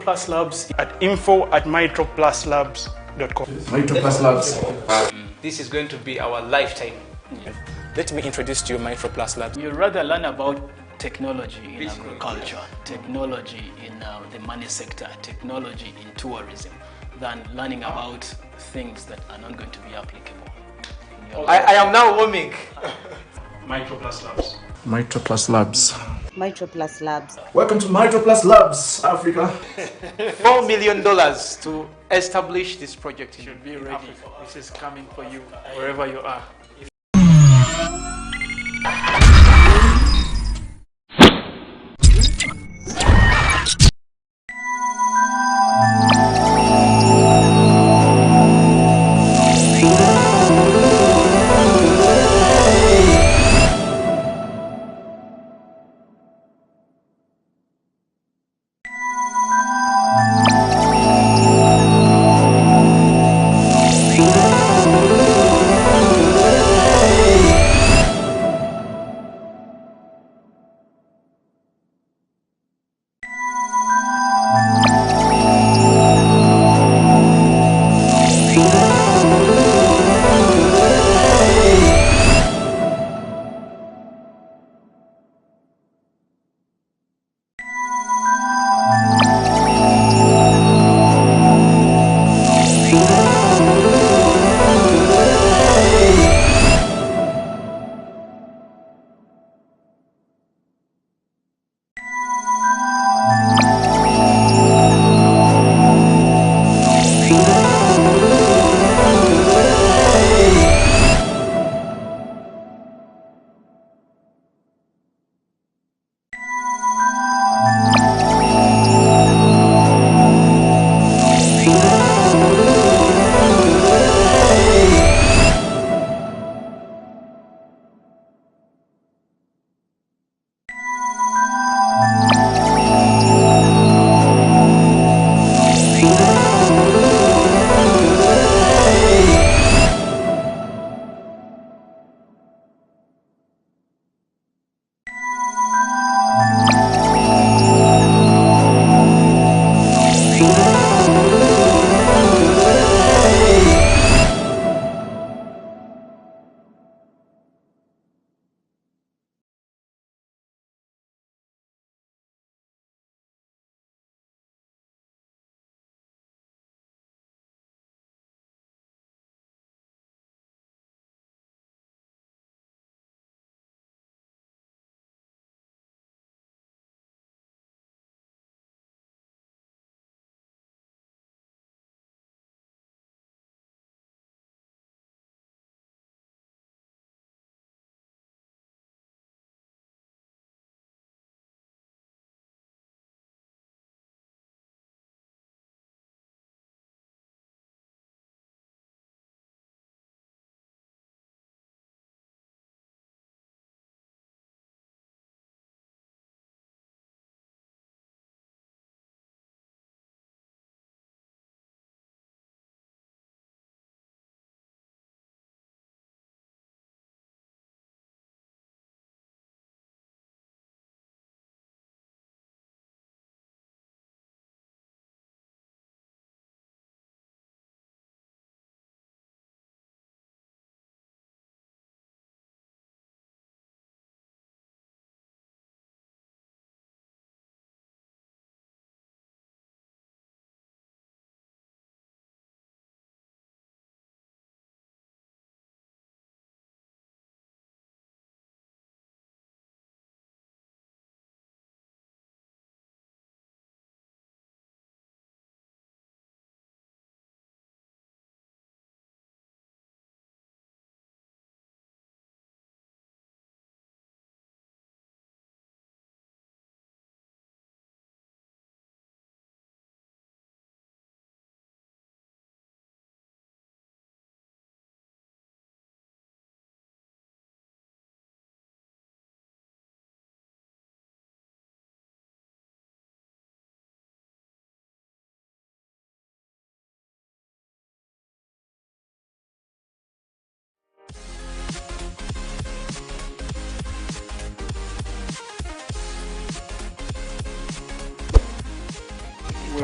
Mitroplus Labs at info@mitropluslabs.com. Mitroplus Labs. This is going to be our lifetime. Let me introduce to you Mitroplus Labs. You'd rather learn about technology in agriculture, technology in the money sector, technology in tourism, than learning about things that are not going to be applicable. I am now warming. Mitroplus Labs. Mitroplus Labs. Mitroplus Labs. Welcome to Mitroplus Labs, Africa. $4 million to establish this project. You should be ready. This is coming for you wherever you are.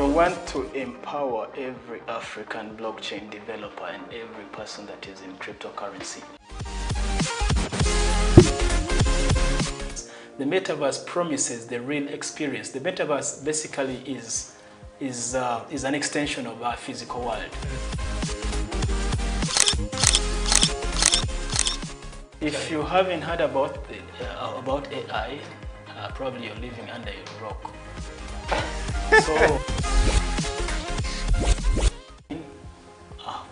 We want to empower every African blockchain developer and every person that is in cryptocurrency. The metaverse promises the real experience. The metaverse basically is an extension of our physical world. If you haven't heard about AI, probably you're living under a rock. So,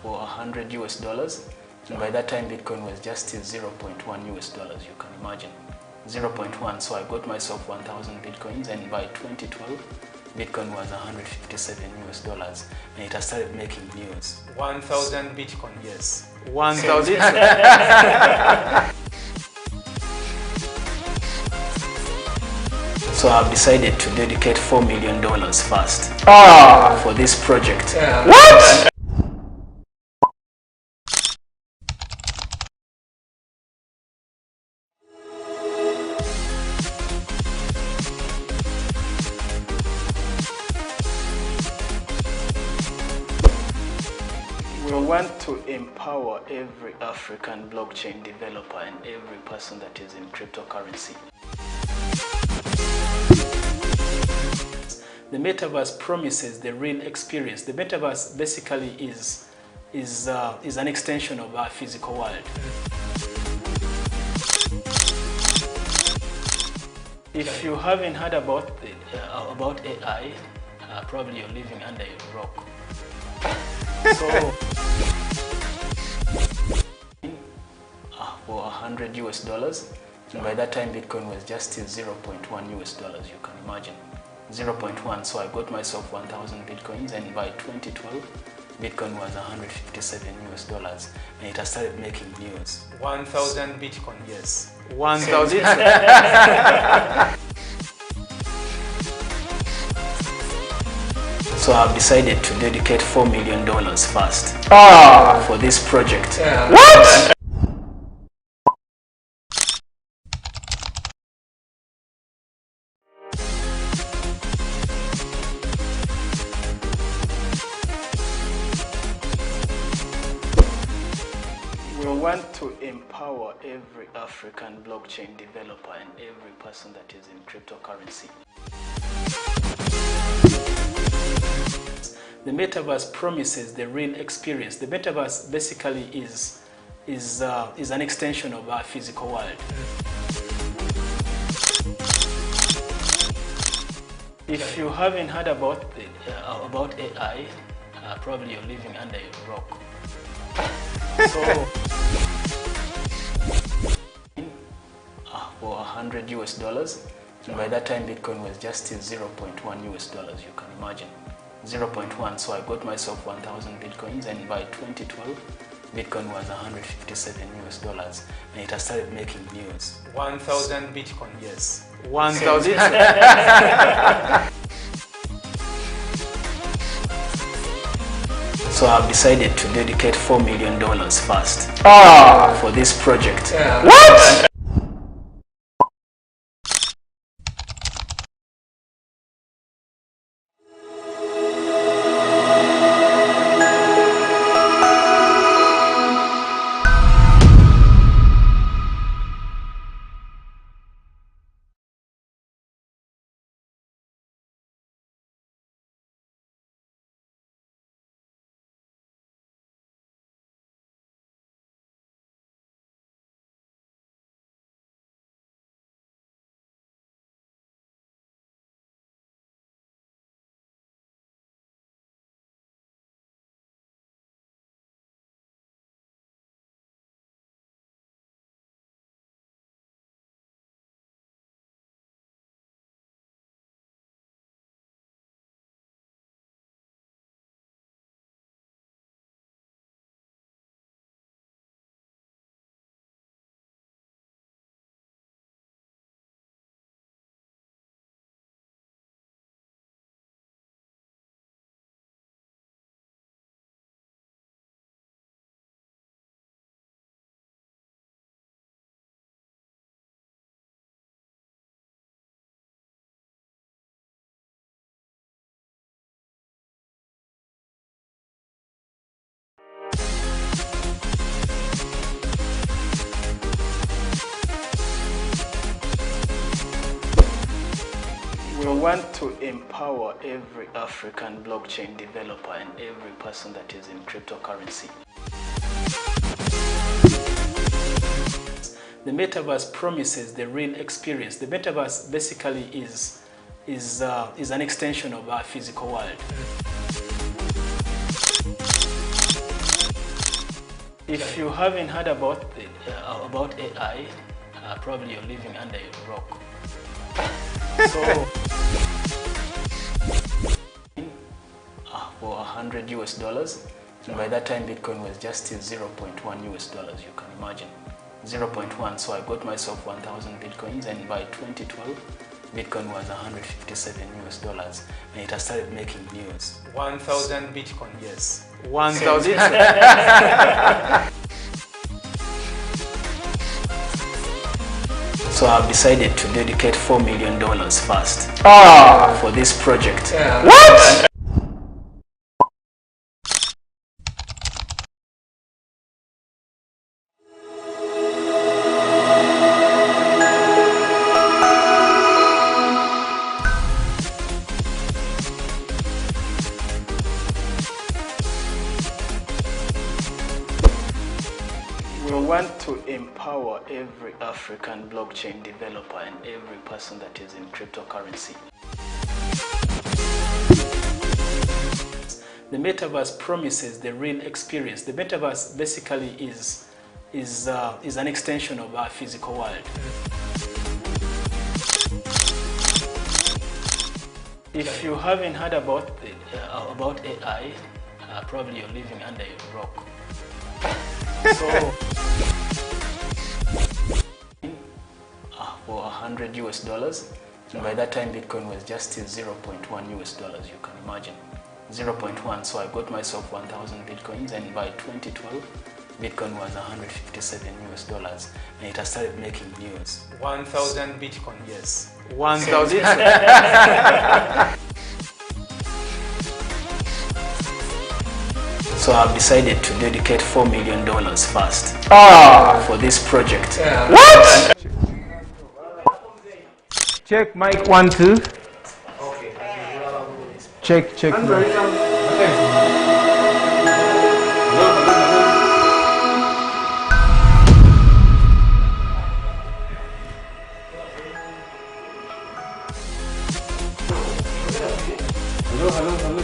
for $100, and by that time Bitcoin was just $0.1, you can imagine. 0.1, so I got myself 1,000 Bitcoins, and by 2012, Bitcoin was $157, and it has started making news. 1,000 Bitcoin. Yes. 1,000. So I've decided to dedicate $4 million first for this project. What? We want to empower every African blockchain developer and every person that is in cryptocurrency. The metaverse promises the real experience. The metaverse basically is an extension of our physical world. If you haven't heard about AI, probably you're living under a rock. So, for $100, and by that time Bitcoin was just $0.1, you can imagine. 0.1, so I got myself 1,000 Bitcoins, and by 2012, Bitcoin was $157, and it has started making news. 1,000 Bitcoin. Yes. 1,000. So I've decided to dedicate $4 million first for this project. What? We want to empower every African blockchain developer and every person that is in cryptocurrency. The metaverse promises the real experience. The metaverse basically is an extension of our physical world. If you haven't heard about AI, probably you're living under a rock. So, for $100, and by that time Bitcoin was just $0.1, you can imagine. 0.1, so I got myself 1,000 Bitcoins, and by 2012, Bitcoin was $157, and it has started making news. 1,000 Bitcoin. Yes. 1,000. So I've decided to dedicate $4 million first for this project. What? We want to empower every African blockchain developer and every person that is in cryptocurrency. The metaverse promises the real experience. The metaverse basically is an extension of our physical world. If you haven't heard about AI, probably you're living under a rock. So, for $100, and by that time Bitcoin was just still 0.1 US dollars. You can imagine 0.1. So I got myself 1,000 Bitcoins, and by 2012, Bitcoin was 157 US dollars, and it has started making news. 1,000 Bitcoin. Yes. 1,000. So I've decided to dedicate $4 million first for this project. Yeah. What? We want to empower every African blockchain developer and every person that is in cryptocurrency. The metaverse promises the real experience. The metaverse basically is an extension of our physical world. If you haven't heard about AI, probably you're living under a rock. So, for $100, and by that time Bitcoin was just still 0.1 US dollars. You can imagine 0.1. So I got myself 1,000 Bitcoins, and by 2012, Bitcoin was 157 US dollars, and it has started making news. 1,000 Bitcoin. Yes. 1,000. So I've decided to dedicate $4 million first for this project. Yeah. What? Check mic 1 2. Okay. Check. Hello.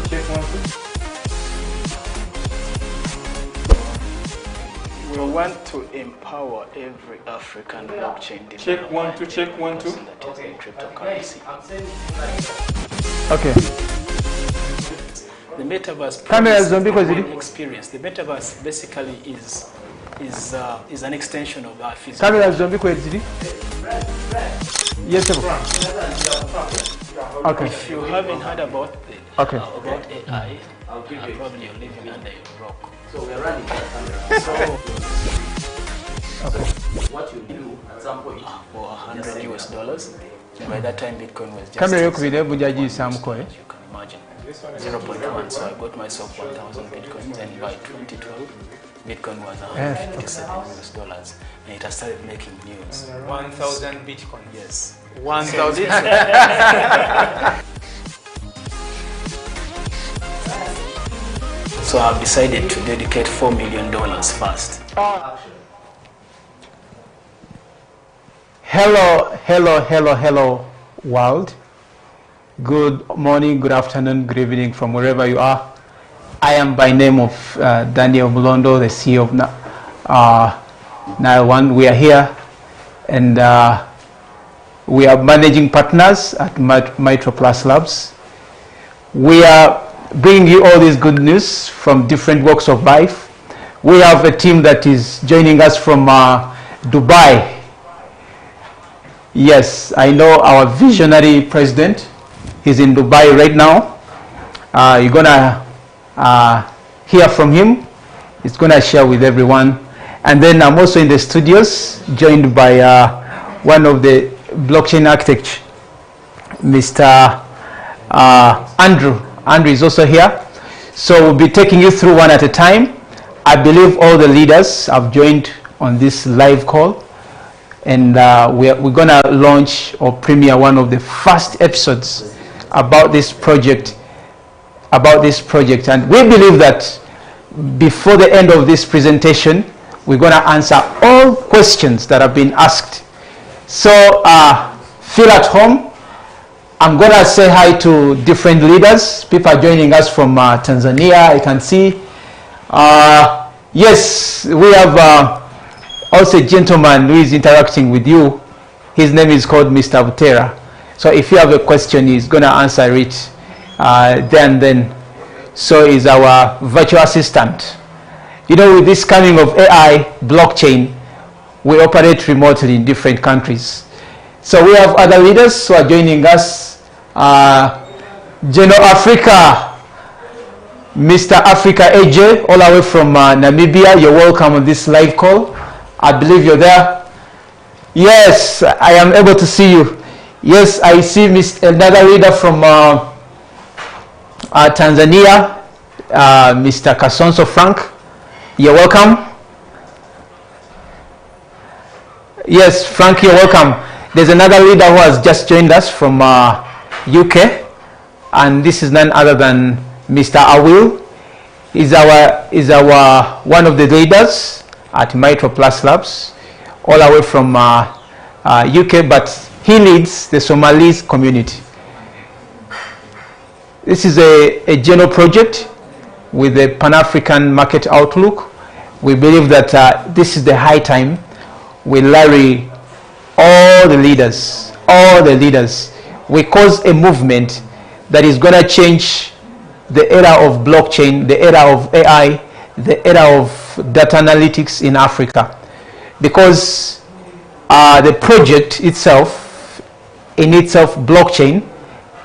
Check 1 2. We want to empower every African blockchain developer. Check 1 2. Check 1 2. That is in cryptocurrency. Okay. The metaverse Camera promises zombie the cause real it- experience. The metaverse basically is an extension of our physical. Camera zombie kwa zili? Yes, sir. Okay. If you haven't heard about AI, probably you're living under a rock. So we're running that camera. So what you do at some point For $100, and by that time Bitcoin was just Camera still yokubira bujaji samko you can imagine 0.1. So I got myself 1,000 Bitcoins, and by 2012, Bitcoin was 157 US dollars, and it has started making news. 1,000 Bitcoin. Yes. 1,000. So I've decided to dedicate $4 million first. Hello, world. Good morning, good afternoon, good evening from wherever you are. I am by name of Daniel Mulondo, the CEO of Nile One. We are here, and we are managing partners at Mitroplus Labs. We are bringing you all this good news from different walks of life. We have a team that is joining us from Dubai. Yes, I know our visionary president. He's in Dubai right now. You're gonna hear from him. He's gonna share with everyone. And then I'm also in the studios, joined by one of the blockchain architects, Mr. Andrew. Andrew is also here. So we'll be taking you through one at a time. I believe all the leaders have joined on this live call, and we're going to launch or premiere one of the first episodes about this project, and we believe that before the end of this presentation, we're going to answer all questions that have been asked. So feel at home. I'm going to say hi to different leaders. People are joining us from Tanzania, I can see. Yes, we have also a gentleman who is interacting with you. His name is called Mr. Butera. So if you have a question, he's going to answer it then. So he's our virtual assistant. You know, with this coming of AI, blockchain, we operate remotely in different countries. So we have other leaders who are joining us. General Africa, Mr. Africa AJ, all the way from Namibia. You're welcome on this live call. I believe you're there. Yes, I am able to see you. Yes, I see another leader from Tanzania, Mr. Kasonso Frank. You're welcome. Yes, Frank, you're welcome. There's another leader who has just joined us from UK, and this is none other than Mr. Awil. He's our one of the leaders at Mitroplus Labs, all the way from UK, but he leads the Somalis community. This is a general project with a Pan-African market outlook. We believe that this is the high time we rally all the leaders. We cause a movement that is going to change the era of blockchain, the era of AI, the era of data analytics in Africa. Because the project itself, blockchain,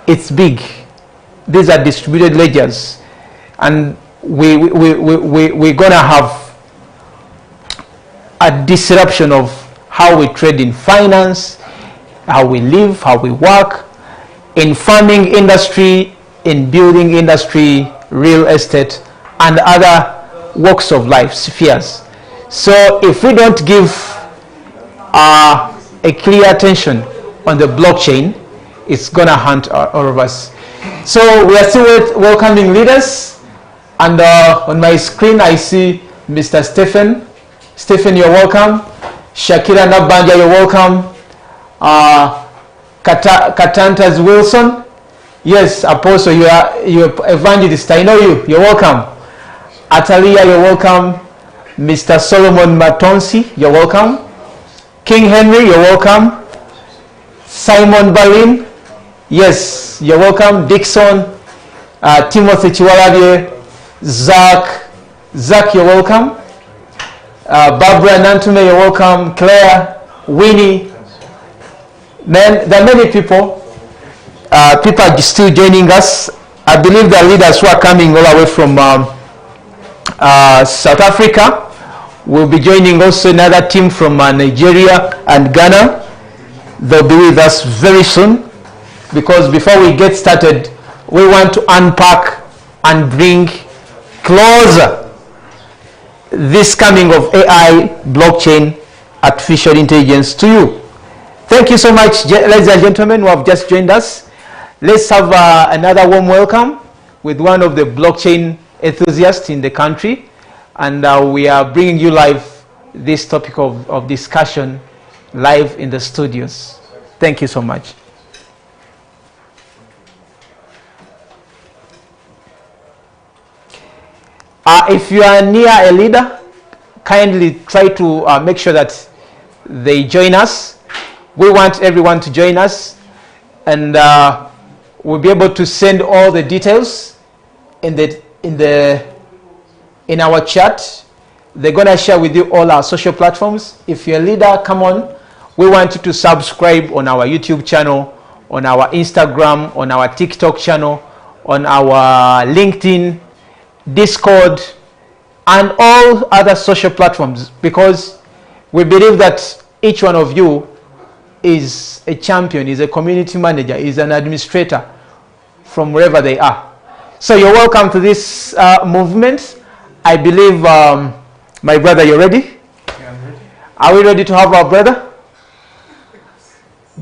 it's big. These are distributed ledgers. And we're going to have a disruption of how we trade in finance, how we live, how we work, in farming industry, in building industry, real estate, and other walks of life, spheres. So if we don't give a clear attention on the blockchain, it's going to hunt all of us. So we are still welcoming leaders. And on my screen, I see Mr. Stephen. Stephen, you're welcome. Shakira Nabanja, you're welcome. Katantas Wilson. Yes, Apostle, you're evangelist. I know you. You're welcome. Atalia, you're welcome. Mr. Solomon Matonsi, you're welcome. King Henry, you're welcome. Simon Balin, yes, you're welcome. Dixon, Timothy Chiwalabye, Zach, you're welcome. Barbara Nantume, you're welcome. Claire, Winnie. Then there are many people. People are still joining us. I believe there are leaders who are coming all the way from South Africa. We'll be joining also another team from Nigeria and Ghana. They'll be with us very soon, because before we get started, we want to unpack and bring closer this coming of AI, blockchain, artificial intelligence to you. Thank you so much, ladies and gentlemen who have just joined us. Let's have another warm welcome with one of the blockchain enthusiasts in the country. And we are bringing you live this topic of discussion live in the studios. Thank you so much. If you are near a leader, kindly try to make sure that they join us. We want everyone to join us, and we'll be able to send all the details in our chat. They're going to share with you all our social platforms. If you're a leader, come on. We want you to subscribe on our YouTube channel, on our Instagram, on our TikTok channel, on our LinkedIn, Discord, and all other social platforms, because we believe that each one of you is a champion, is a community manager, is an administrator from wherever they are. So you're welcome to this movement. I believe, my brother, you're ready? Yeah, I'm ready. Are we ready to have our brother?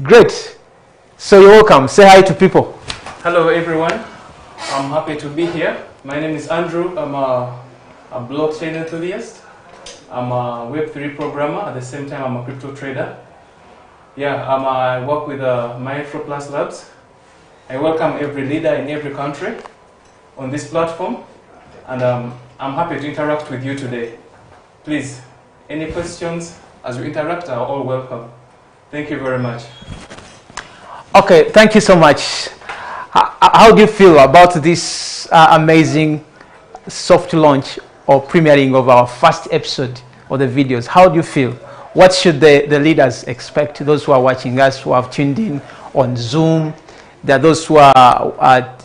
Great. So you're welcome. Say hi to people. Hello everyone, I'm happy to be here. My name is Andrew. I'm a blockchain enthusiast. I'm a Web3 programmer. At the same time, I'm a crypto trader. Yeah, I work with Mitroplus Labs. I welcome every leader in every country on this platform, and I'm happy to interact with you today. Please, any questions as we interact are all welcome. Thank you very much. Okay, thank you so much. How do you feel about this amazing soft launch or premiering of our first episode of the videos? How do you feel? What should the leaders expect? Those who are watching us, who have tuned in on Zoom, there are those who are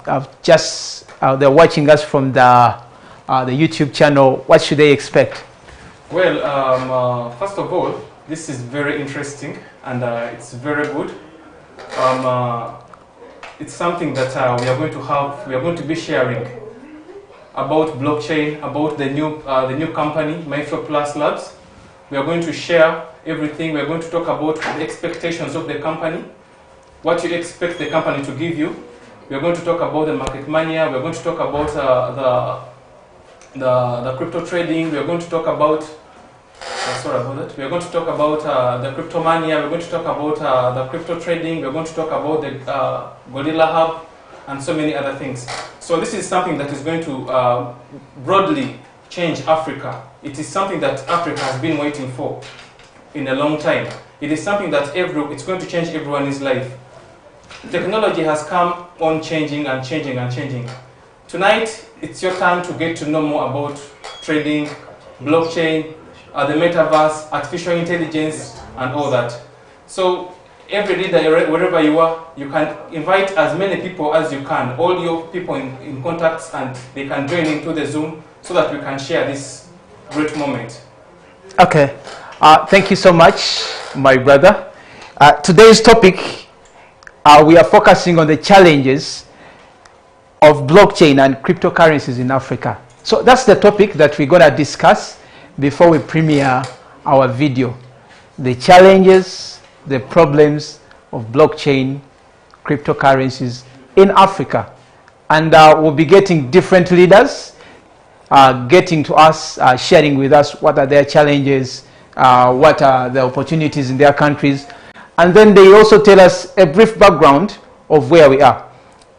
just they're watching us from the YouTube channel. What should they expect? Well, first of all, this is very interesting and it's very good. It's something that we are going to be sharing about blockchain, about the new company, Mitroplus Labs. We are going to share everything. We are going to talk about the expectations of the company, what you expect the company to give you. We are going to talk about the market mania. We are going to talk about the crypto trading. We are going to talk about sorry about that. We are going to talk about the crypto mania. We're going to talk about the crypto trading. We're going to talk about the Gorilla Hub and so many other things. So this is something that is going to broadly change Africa. It is something that Africa has been waiting for in a long time. It is something that it's going to change everyone's life. Technology has come on changing and changing and changing. Tonight, it's your time to get to know more about trading, blockchain, the metaverse, artificial intelligence, and all that. So every leader, wherever you are, you can invite as many people as you can, all your people in contacts, and they can join into the Zoom so that we can share this great moment. Okay, thank you so much, my brother. Today's topic, we are focusing on the challenges of blockchain and cryptocurrencies in Africa. So that's the topic that we're going to discuss before we premiere our video. The challenges, the problems of blockchain, cryptocurrencies in Africa. And we'll be getting different leaders getting to us, sharing with us what are their challenges, what are the opportunities in their countries. And then they also tell us a brief background of where we are.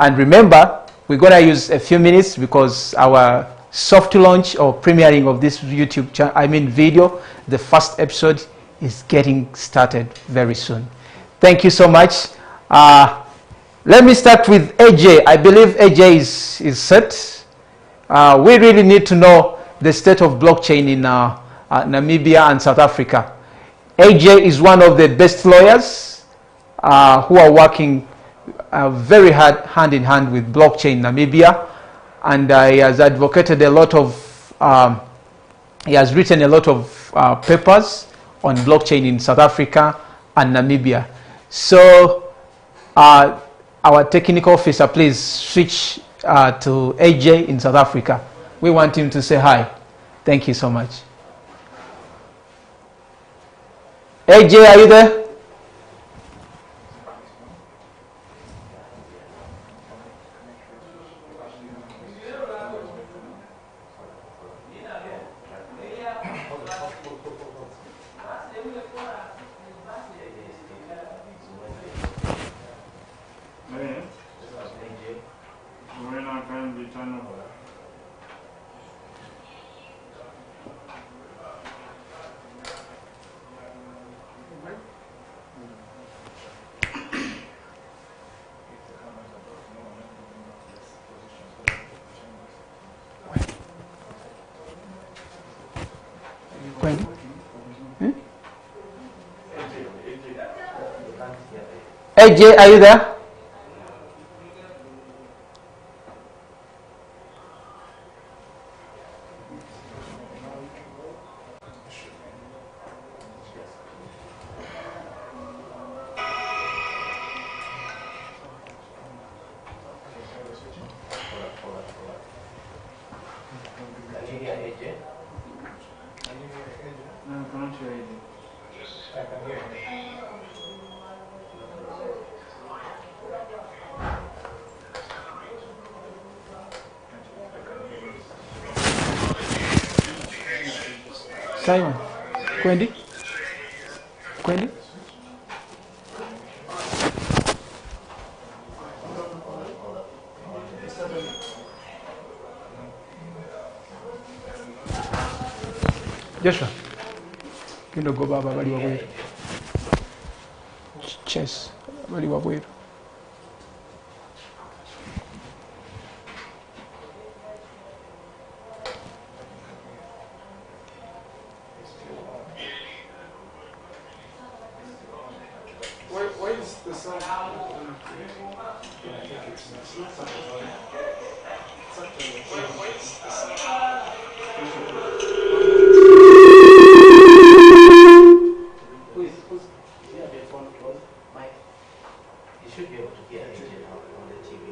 And remember, we're going to use a few minutes because our soft launch or premiering of this YouTube channel, video, the first episode is getting started very soon. Thank you so much. Let me start with AJ. I believe AJ is set. We really need to know the state of blockchain in Namibia and South Africa. AJ is one of the best lawyers who are working very hard, hand in hand with blockchain in Namibia. And he has advocated a lot of, he has written a lot of papers on blockchain in South Africa and Namibia. So our technical officer, please switch to AJ in South Africa. We want him to say hi. Thank you so much. AJ, are you there? AJ, are you there? Simon, Kwendi? Kwendi? Joshua, kino go baba bali wabweru. Chess, bali wabweru. Why is the sound? Who's you have your phone close? Mike, you should be able to hear AJ now on the TV.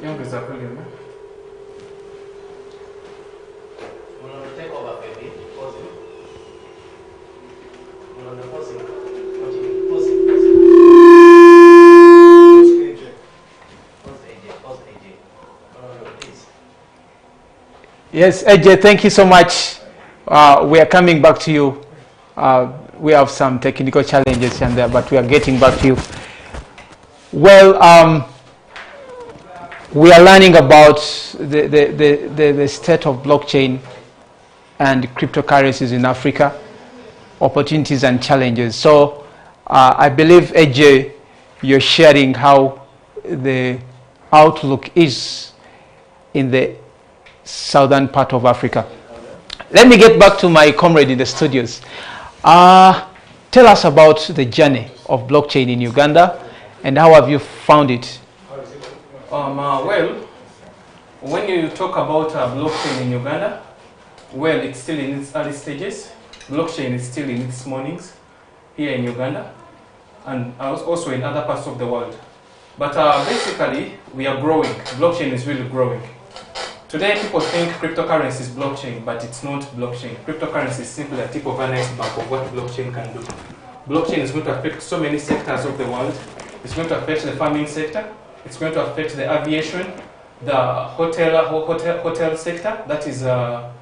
Youngest are really, man. We'll take over, baby. Pause it. We'll pause it. Continue. Pause it. Pause it. Pause AJ. Pause AJ. Please. Yes, AJ, thank you so much. We are coming back to you. We have some technical challenges and there, but we are getting back to you. Well, we are learning about the state of blockchain and cryptocurrencies in Africa, opportunities and challenges. So I believe, AJ, you're sharing how the outlook is in the southern part of Africa. Let me get back to my comrade in the studios. Tell us about the journey of blockchain in Uganda and how have you found it? Well, when you talk about blockchain in Uganda, well, it's still in its early stages. Blockchain is still in its mornings here in Uganda and also in other parts of the world. But basically, we are growing. Blockchain is really growing. Today, people think cryptocurrency is blockchain, but it's not blockchain. Cryptocurrency is simply a tip of an iceberg of what blockchain can do. Blockchain is going to affect so many sectors of the world. It's going to affect the farming sector. It's going to affect the aviation, the hotel sector. That is that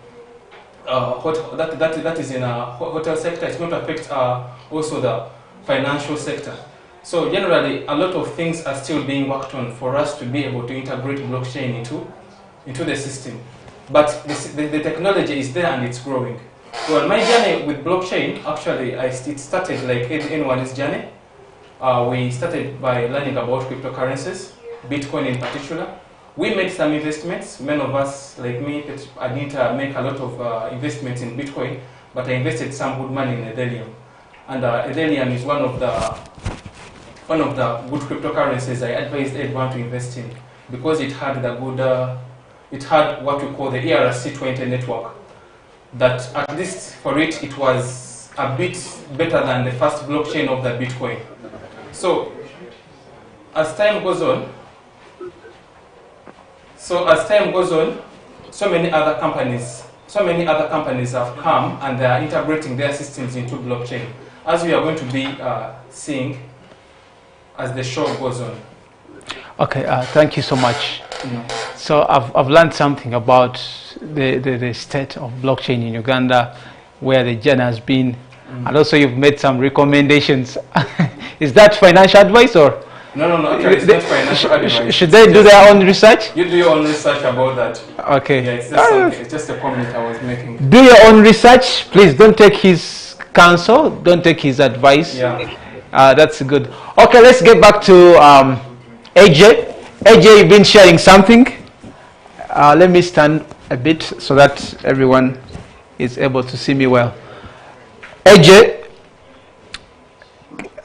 is in a hotel sector. It's going to affect also the financial sector. So generally, a lot of things are still being worked on for us to be able to integrate blockchain into the system. But the technology is there and it's growing. Well, my journey with blockchain, actually, it started like anyone's journey. We started by learning about cryptocurrencies, Bitcoin in particular. We made some investments. Many of us, like me, I didn't make a lot of investments in Bitcoin, but I invested some good money in Ethereum. And Ethereum is one of the good cryptocurrencies I advised everyone to invest in because it had the good, it had what we call the ERC20 network. That at least for it, it was a bit better than the first blockchain of the Bitcoin. So as time goes on, so many other companies have come and they are integrating their systems into blockchain, as we are going to be seeing as the show goes on. Okay, thank you so much. So I've learned something about the state of blockchain in Uganda, where the journey has been, and also you've made some recommendations. Is that financial advice or? No, actually it's not financial advice. Should they do their own research? You do your own research about that. Okay. Yeah, it's just something, it's just a comment I was making. Do your own research. Please don't take his counsel. Don't take his advice. Yeah. That's good. Okay, let's get back to AJ. AJ, you've been sharing something. Let me stand a bit so that everyone is able to see me well. AJ,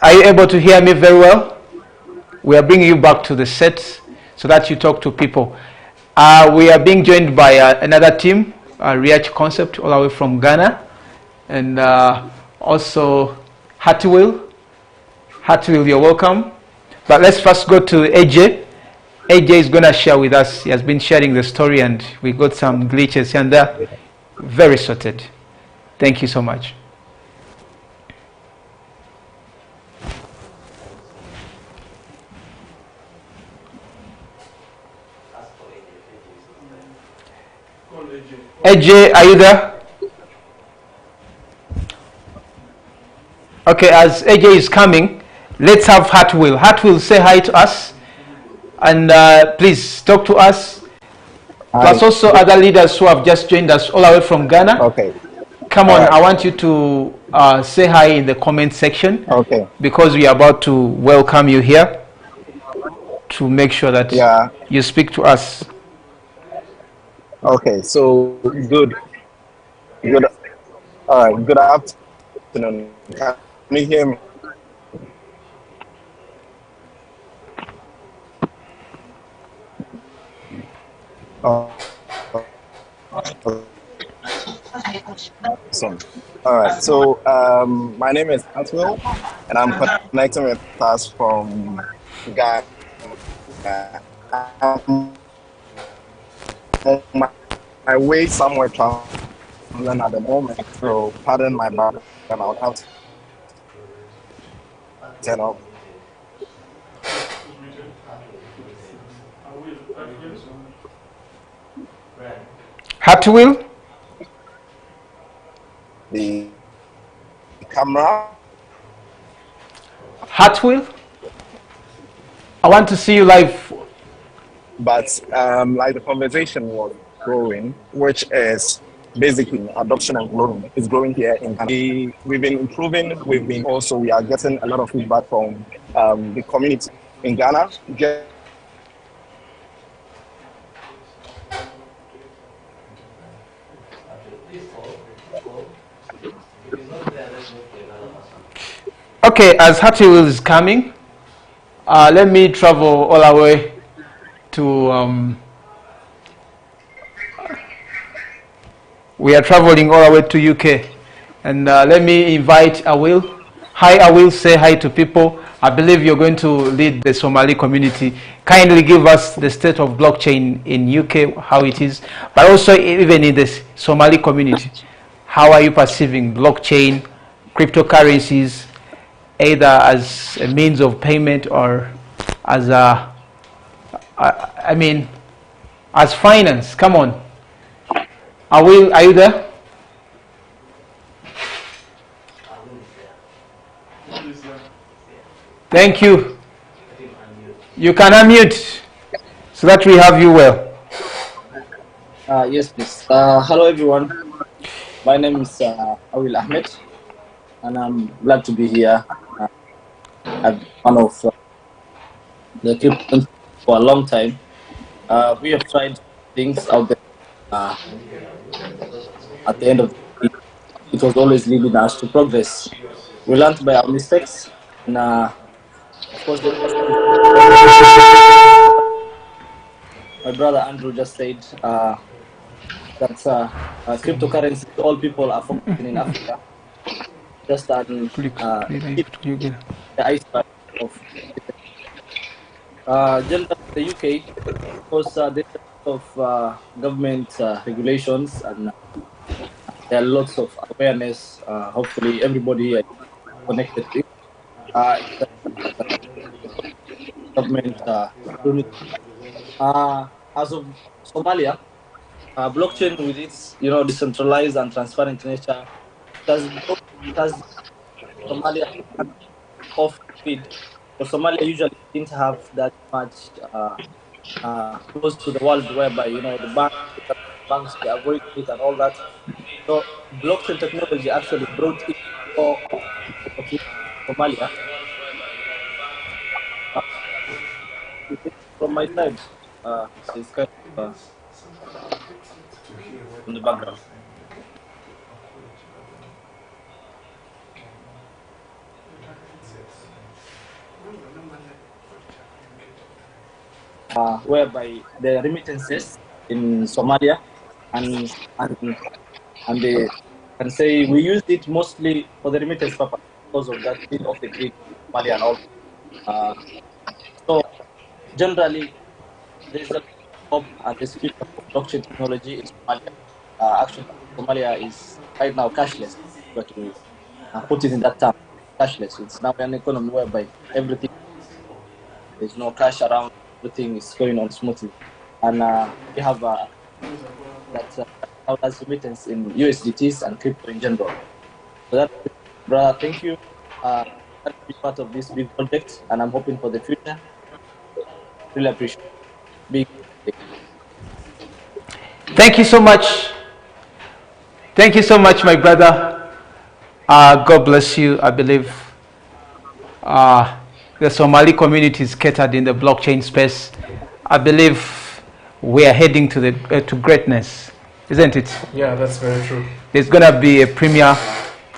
are you able to hear me very well? We are bringing you back to the set so that you talk to people. We are being joined by another team, Reach Concept, all the way from Ghana, and also Hatfield. Hatfield, you're welcome. But let's first go to AJ. AJ is going to share with us. He has been sharing the story, and we got some glitches here and there. Very sorted. Thank you so much. AJ, are you there? Okay, as AJ is coming, let's have Hartwill. Hartwill, say hi to us, and please talk to us. Hi. Plus also other leaders who have just joined us all the way from Ghana. Okay. Come All on, right. I want you to say hi in the comment section. Okay. Because we are about to welcome you here to make sure that you speak to us. Okay. So good. Good. All right. Good afternoon. Can you hear me? Oh. Awesome. All right. So my name is Atwell, and I'm connecting with us from Ghana. I'm on my way somewhere traveling at the moment, so pardon my background. I'll have to turn off. Hartwill? The camera. Hartwill? I want to see you live. But like the conversation was growing, which is basically adoption and growing is growing here in Ghana. We've been improving. We are getting a lot of feedback from the community in Ghana. Okay, as Hartwill is coming, let me travel all the way to we are traveling all the way to UK, and let me invite Awil. Hi Awil, say hi to people. I believe you're going to lead the Somali community. Kindly give us the state of blockchain in UK, how it is, but also even in the Somali community. How are you perceiving blockchain, cryptocurrencies, either as a means of payment or as a, I mean, as finance? Come on. Are you there? Thank you. You can unmute so that we have you well. Yes, please. Hello, everyone. My name is Awil Ahmed, and I'm glad to be here. I've been one of the crypto for a long time. We have tried things out there. At the end of the day, it was always leading us to progress. We learned by our mistakes, and of course, the first thing my brother Andrew just said that cryptocurrency, all people are focusing in Africa, just an the iceberg of generally the UK, because there's a lot of government regulations and there are lots of awareness. Hopefully, everybody is connected to it. It's a government unit. As of Somalia, blockchain with its decentralized and transparent nature has Somalia off speed. So Somalia usually didn't have that much close to the world, whereby the banks they avoid it and all that. So blockchain technology actually brought it for opportunity in Somalia. Uh, from my side, it's kind of in the background. Whereby the remittances in Somalia and and they can say we used it mostly for the remittance purpose because of that bit of the grid Somalia and all. So generally, there's a hope and the future of blockchain technology in Somalia. Actually, Somalia is right now cashless, but we put it in that term, cashless. It's now an economy whereby everything there's no cash around, everything is going on smoothly, and we have that how does remittance in USDTs and crypto in general. So that, brother, thank you. That be part of this big project, and I'm hoping for the future. Really appreciate it. Big. Thank you so much. Thank you so much, my brother. God bless you. I believe the Somali community is catered in the blockchain space. I believe we are heading to the to greatness, isn't it? Yeah, that's very true. There's going to be a premiere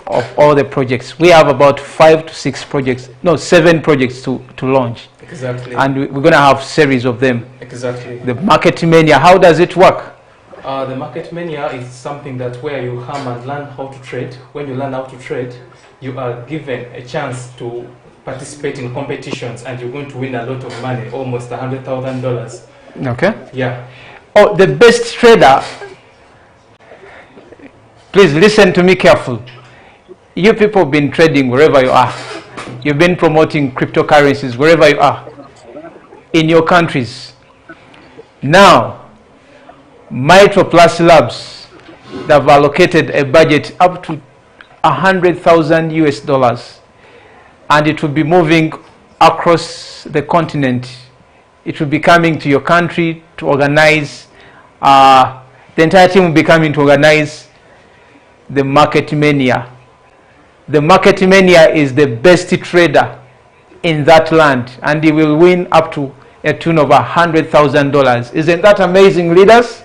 of all the projects. We have about 5 to 6 projects, no, 7 projects to launch. Exactly. And we're going to have series of them. Exactly. The Market Mania, how does it work? The Market Mania is something that where you come and learn how to trade. When you learn how to trade, you are given a chance to participate in competitions, and you're going to win a lot of money, almost $100,000. Okay. Yeah. Oh, the best trader, please listen to me careful. You people have been trading wherever you are. You've been promoting cryptocurrencies wherever you are in your countries. Now, Mitroplus Labs, they've allocated a budget up to 100,000 US dollars, and it will be moving across the continent. It will be coming to your country to organize, the entire team will be coming to organize the Market Mania. The Market Mania is the best trader in that land, and he will win up to a tune of $100,000. Isn't that amazing, leaders?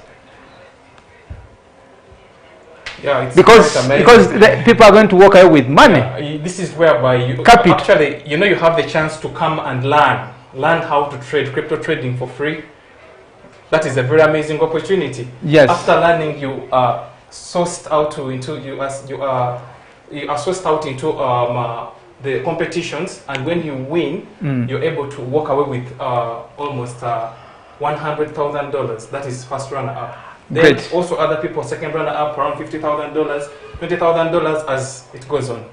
Yeah, it's Because quite amazing. the people are going to walk away with money. Yeah, this is whereby you Capital. actually, you know, you have the chance to come and learn how to trade crypto trading for free. That is a very amazing opportunity. Yes. After learning, you are sourced out sourced out into the competitions, and when you win, you're able to walk away with almost $100,000. That is first runner up. Then Great. also other people, second runner up, around $50,000, $20,000 as it goes on.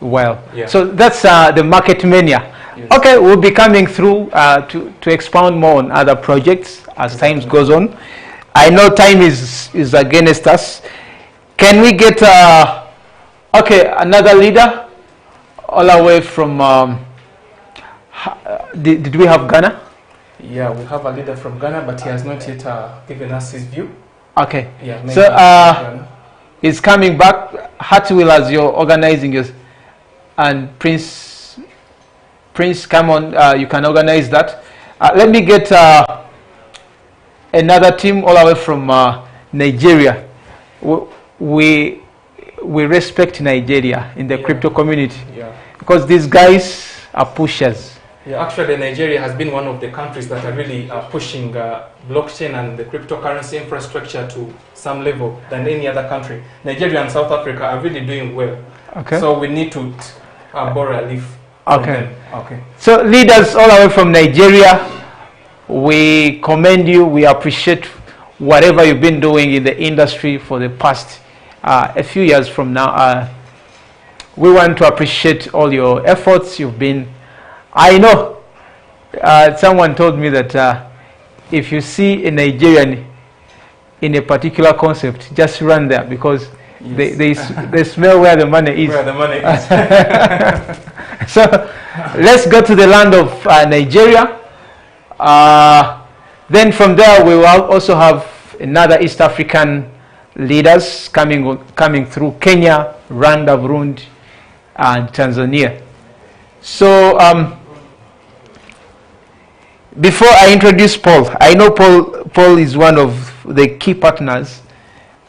Well, Yeah. so that's the Market Mania. Yes. Okay, we'll be coming through to expound more on other projects as time goes on. I know time is against us. Can we get okay, another leader all the way from did we have Ghana? Yeah, we have a leader from Ghana, but he has not yet given us his view. Okay. Yeah, maybe So Ghana. he's coming back. Hartwell, as you're organizing yours, and Prince, come on, you can organize that. Let me get another team all the way from Nigeria. We respect Nigeria in the crypto community, because these guys are pushers. Yeah, actually, Nigeria has been one of the countries that are really pushing blockchain and the cryptocurrency infrastructure to some level than any other country. Nigeria and South Africa are really doing well. Okay. So we need to borrow a leaf. Okay. Okay. So leaders all the way from Nigeria, we commend you. We appreciate whatever you've been doing in the industry for the past a few years from now. We want to appreciate all your efforts. You've been, I know, someone told me that if you see a Nigerian in a particular concept, just run there, because they smell where the money is. Where the money is. So let's go to the land of Nigeria. Then from there we will also have another East African leaders coming through: Kenya, Rwanda, Burundi, and Tanzania. So before I introduce Paul, I know Paul is one of the key partners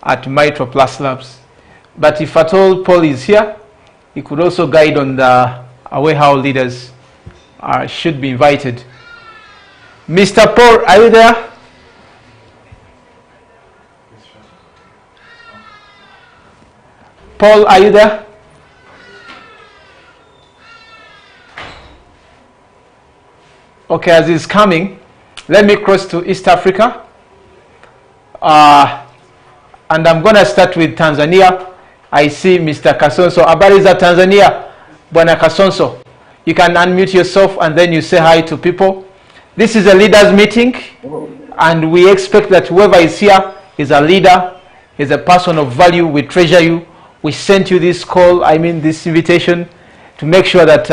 at Mitroplus Labs. But if at all Paul is here, he could also guide on the way how leaders should be invited. Mr. Paul, are you there? Paul, are you there? Okay, as he's coming, let me cross to East Africa. And I'm going to start with Tanzania. I see Mr. Kasonso. Habari za Tanzania, Bwana Kasonso. You can unmute yourself and then you say hi to people. This is a leaders meeting, and we expect that whoever is here is a leader He's a person of value. We treasure you. We sent you this call, this invitation, to make sure that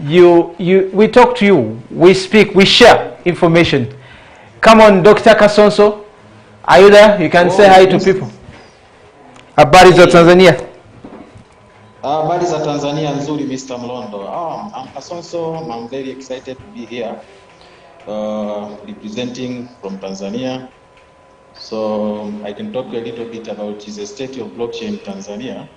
we talk to you, we speak, we share information. Come on, Dr. Kasonso. Are you there? You can say hi to people. Habari za Tanzania. Habari za Tanzania nzuri, Mr. Mlondo. I'm Kasonso. I'm very excited to be here, representing from Tanzania. So I can talk a little bit about the state of blockchain in Tanzania.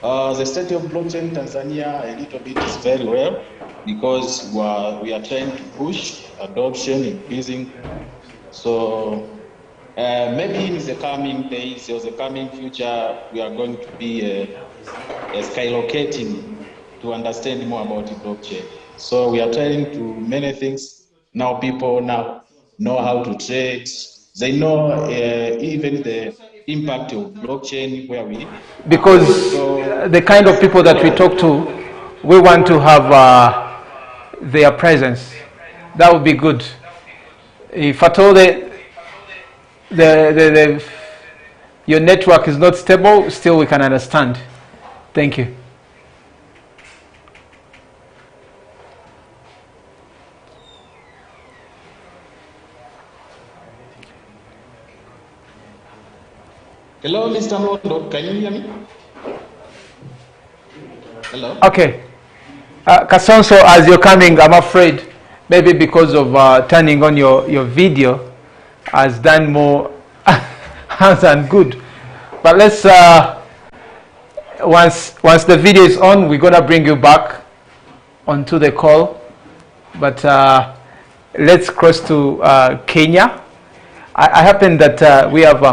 The state of blockchain in Tanzania a little bit is very well, because we are trying to push adoption, increasing. So maybe in the coming days or the coming future, we are going to be skyrocketing to understand more about the blockchain. So we are trying to many things. Now people now know how to trade. They know even the impact of blockchain where we... Because the kind of people that we talk to, we want to have their presence. That would be good. If at all your network is not stable, still we can understand. Thank you. Hello, Mr. Mlondo, can you hear me? Hello? Okay. Kasonso, as you're coming, I'm afraid, maybe because of turning on your video, has done more harm than good. But let's, once the video is on, we're going to bring you back onto the call. But let's cross to Kenya. I happen that we have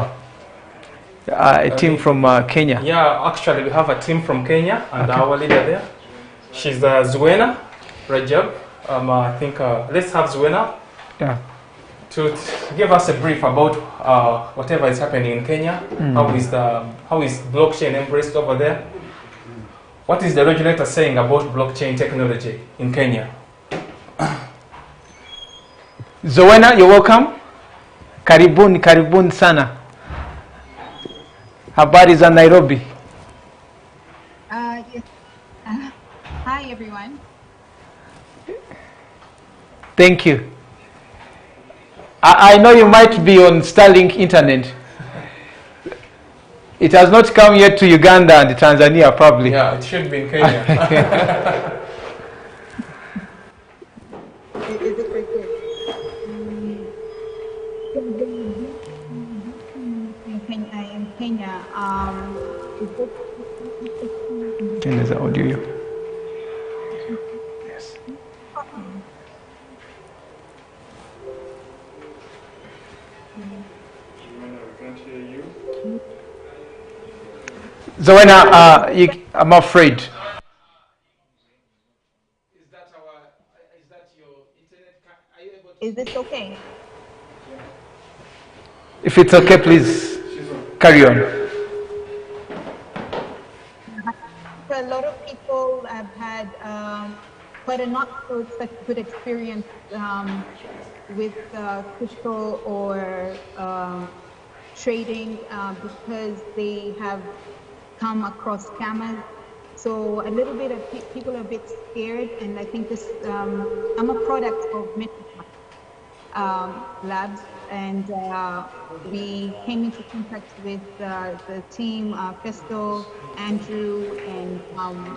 a team from Kenya. Yeah, actually we have a team from Kenya, and our leader there, she's Zuena Rajab. I think let's have Zuena to give us a brief about whatever is happening in Kenya. How is blockchain embraced over there? What is the regulator saying about blockchain technology in Kenya? Zuena, you're welcome. Karibuni sana. Habari za Nairobi. Yes. Hi, everyone. Thank you. I know you might be on Starlink internet. It has not come yet to Uganda and Tanzania, probably. Yeah, it should be in Kenya. Is it right there? In Kenya, There's the audio. Yes. Zoena, I'm afraid. Is that your internet? Are you able to... Is this okay? If it's okay, please carry on. A lot of people have had quite a not so good experience with crypto or trading because they have come across scammers. So a little bit of people are a bit scared, and I think this, I'm a product of Mitroplus Labs, and we came into contact with the team, Festo, Andrew, and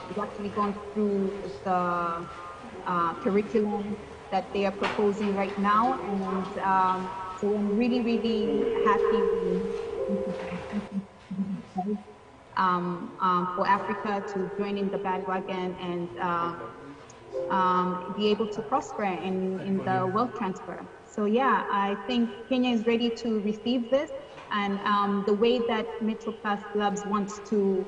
we've actually gone through the curriculum that they are proposing right now, and so I'm really, really happy for Africa to join in the bandwagon and be able to prosper in the wealth transfer. So yeah, I think Kenya is ready to receive this, and the way that Mitroplus Labs wants to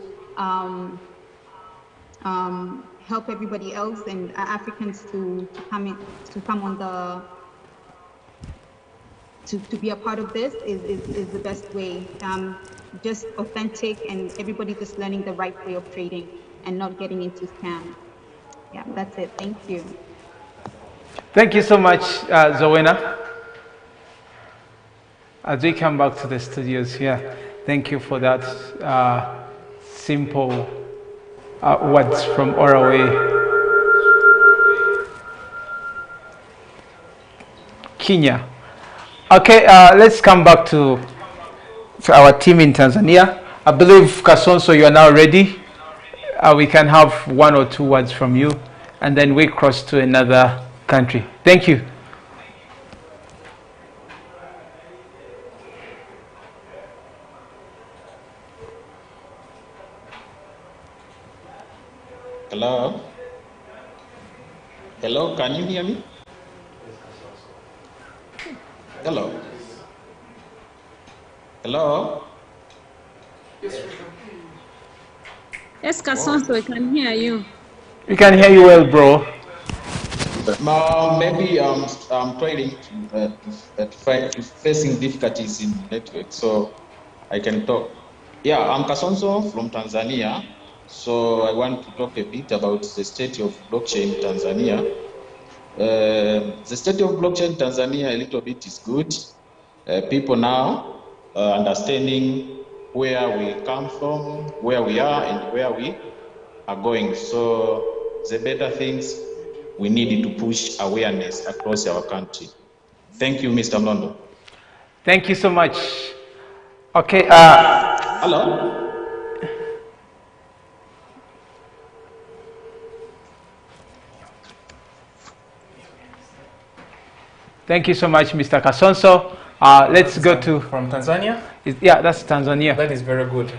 help everybody else and Africans to come on the to be a part of this is the best way. Just authentic, and everybody just learning the right way of trading and not getting into scams. Yeah, that's it. Thank you. Thank you so much, Zoena. As we come back to the studios here, Thank you for that simple words from Oraway, Kenya. Okay, let's come back to our team in Tanzania. I believe, Kasonso, you are now ready. We can have 1 or 2 words from you, and then we cross to another country. Thank you. Hello? Hello, can you hear me? Hello? Hello? Yes, Kasonso, we can hear you. We can hear you well, bro. Maybe I'm trying to facing difficulties in network, so I can talk. Yeah, I'm Kasonso from Tanzania. So I want to talk a bit about the state of blockchain in Tanzania. The state of blockchain in Tanzania a little bit is good. People now understanding where we come from, where we are, and where we are going. So the better things we need to push awareness across our country. Thank you, Mr. Mlondo. Thank you so much. Okay. Hello? Thank you so much, Mr. Kasonso. Let's go to... From Tanzania? Yeah, that's Tanzania. That is very good.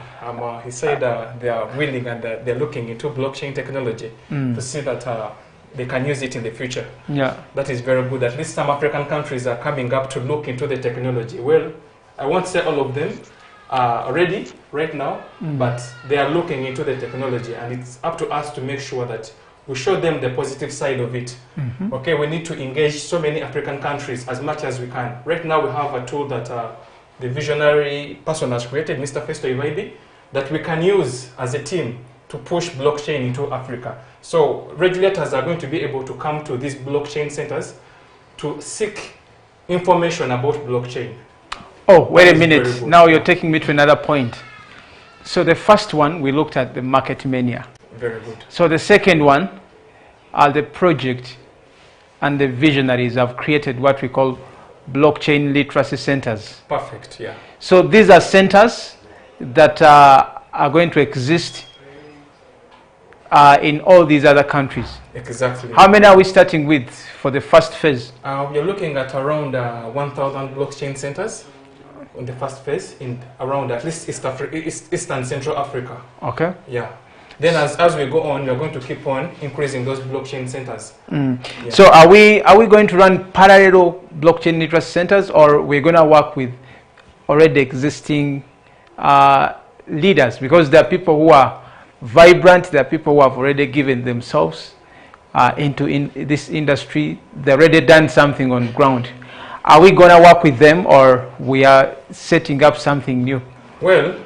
He said they are willing and they're looking into blockchain technology to see that they can use it in the future. Yeah. That is very good. At least some African countries are coming up to look into the technology. Well, I won't say all of them are ready right now, but they are looking into the technology, and it's up to us to make sure that we show them the positive side of it. Okay, we need to engage so many African countries as much as we can. Right now we have a tool that the visionary person has created, Mr. Festo Ivaibi, that we can use as a team to push blockchain into Africa. So regulators are going to be able to come to these blockchain centers to seek information about blockchain. Oh, wait a minute. Now you're taking me to another point. So the first one, we looked at the market mania. Very good. So the second one are the project and the visionaries have created what we call blockchain literacy centers. Perfect, yeah. So these are centers that are going to exist in all these other countries. Exactly. How many are we starting with for the first phase? We're looking at around 1,000 blockchain centers in the first phase in around at least East and Central Africa. Okay. Yeah. Then as we go on, we're going to keep on increasing those blockchain centers. Yeah. So are we going to run parallel blockchain literacy centers, or we're going to work with already existing leaders? Because there are people who are vibrant, there are people who have already given themselves into this industry. They've already done something on ground. Are we going to work with them, or we are setting up something new? Well,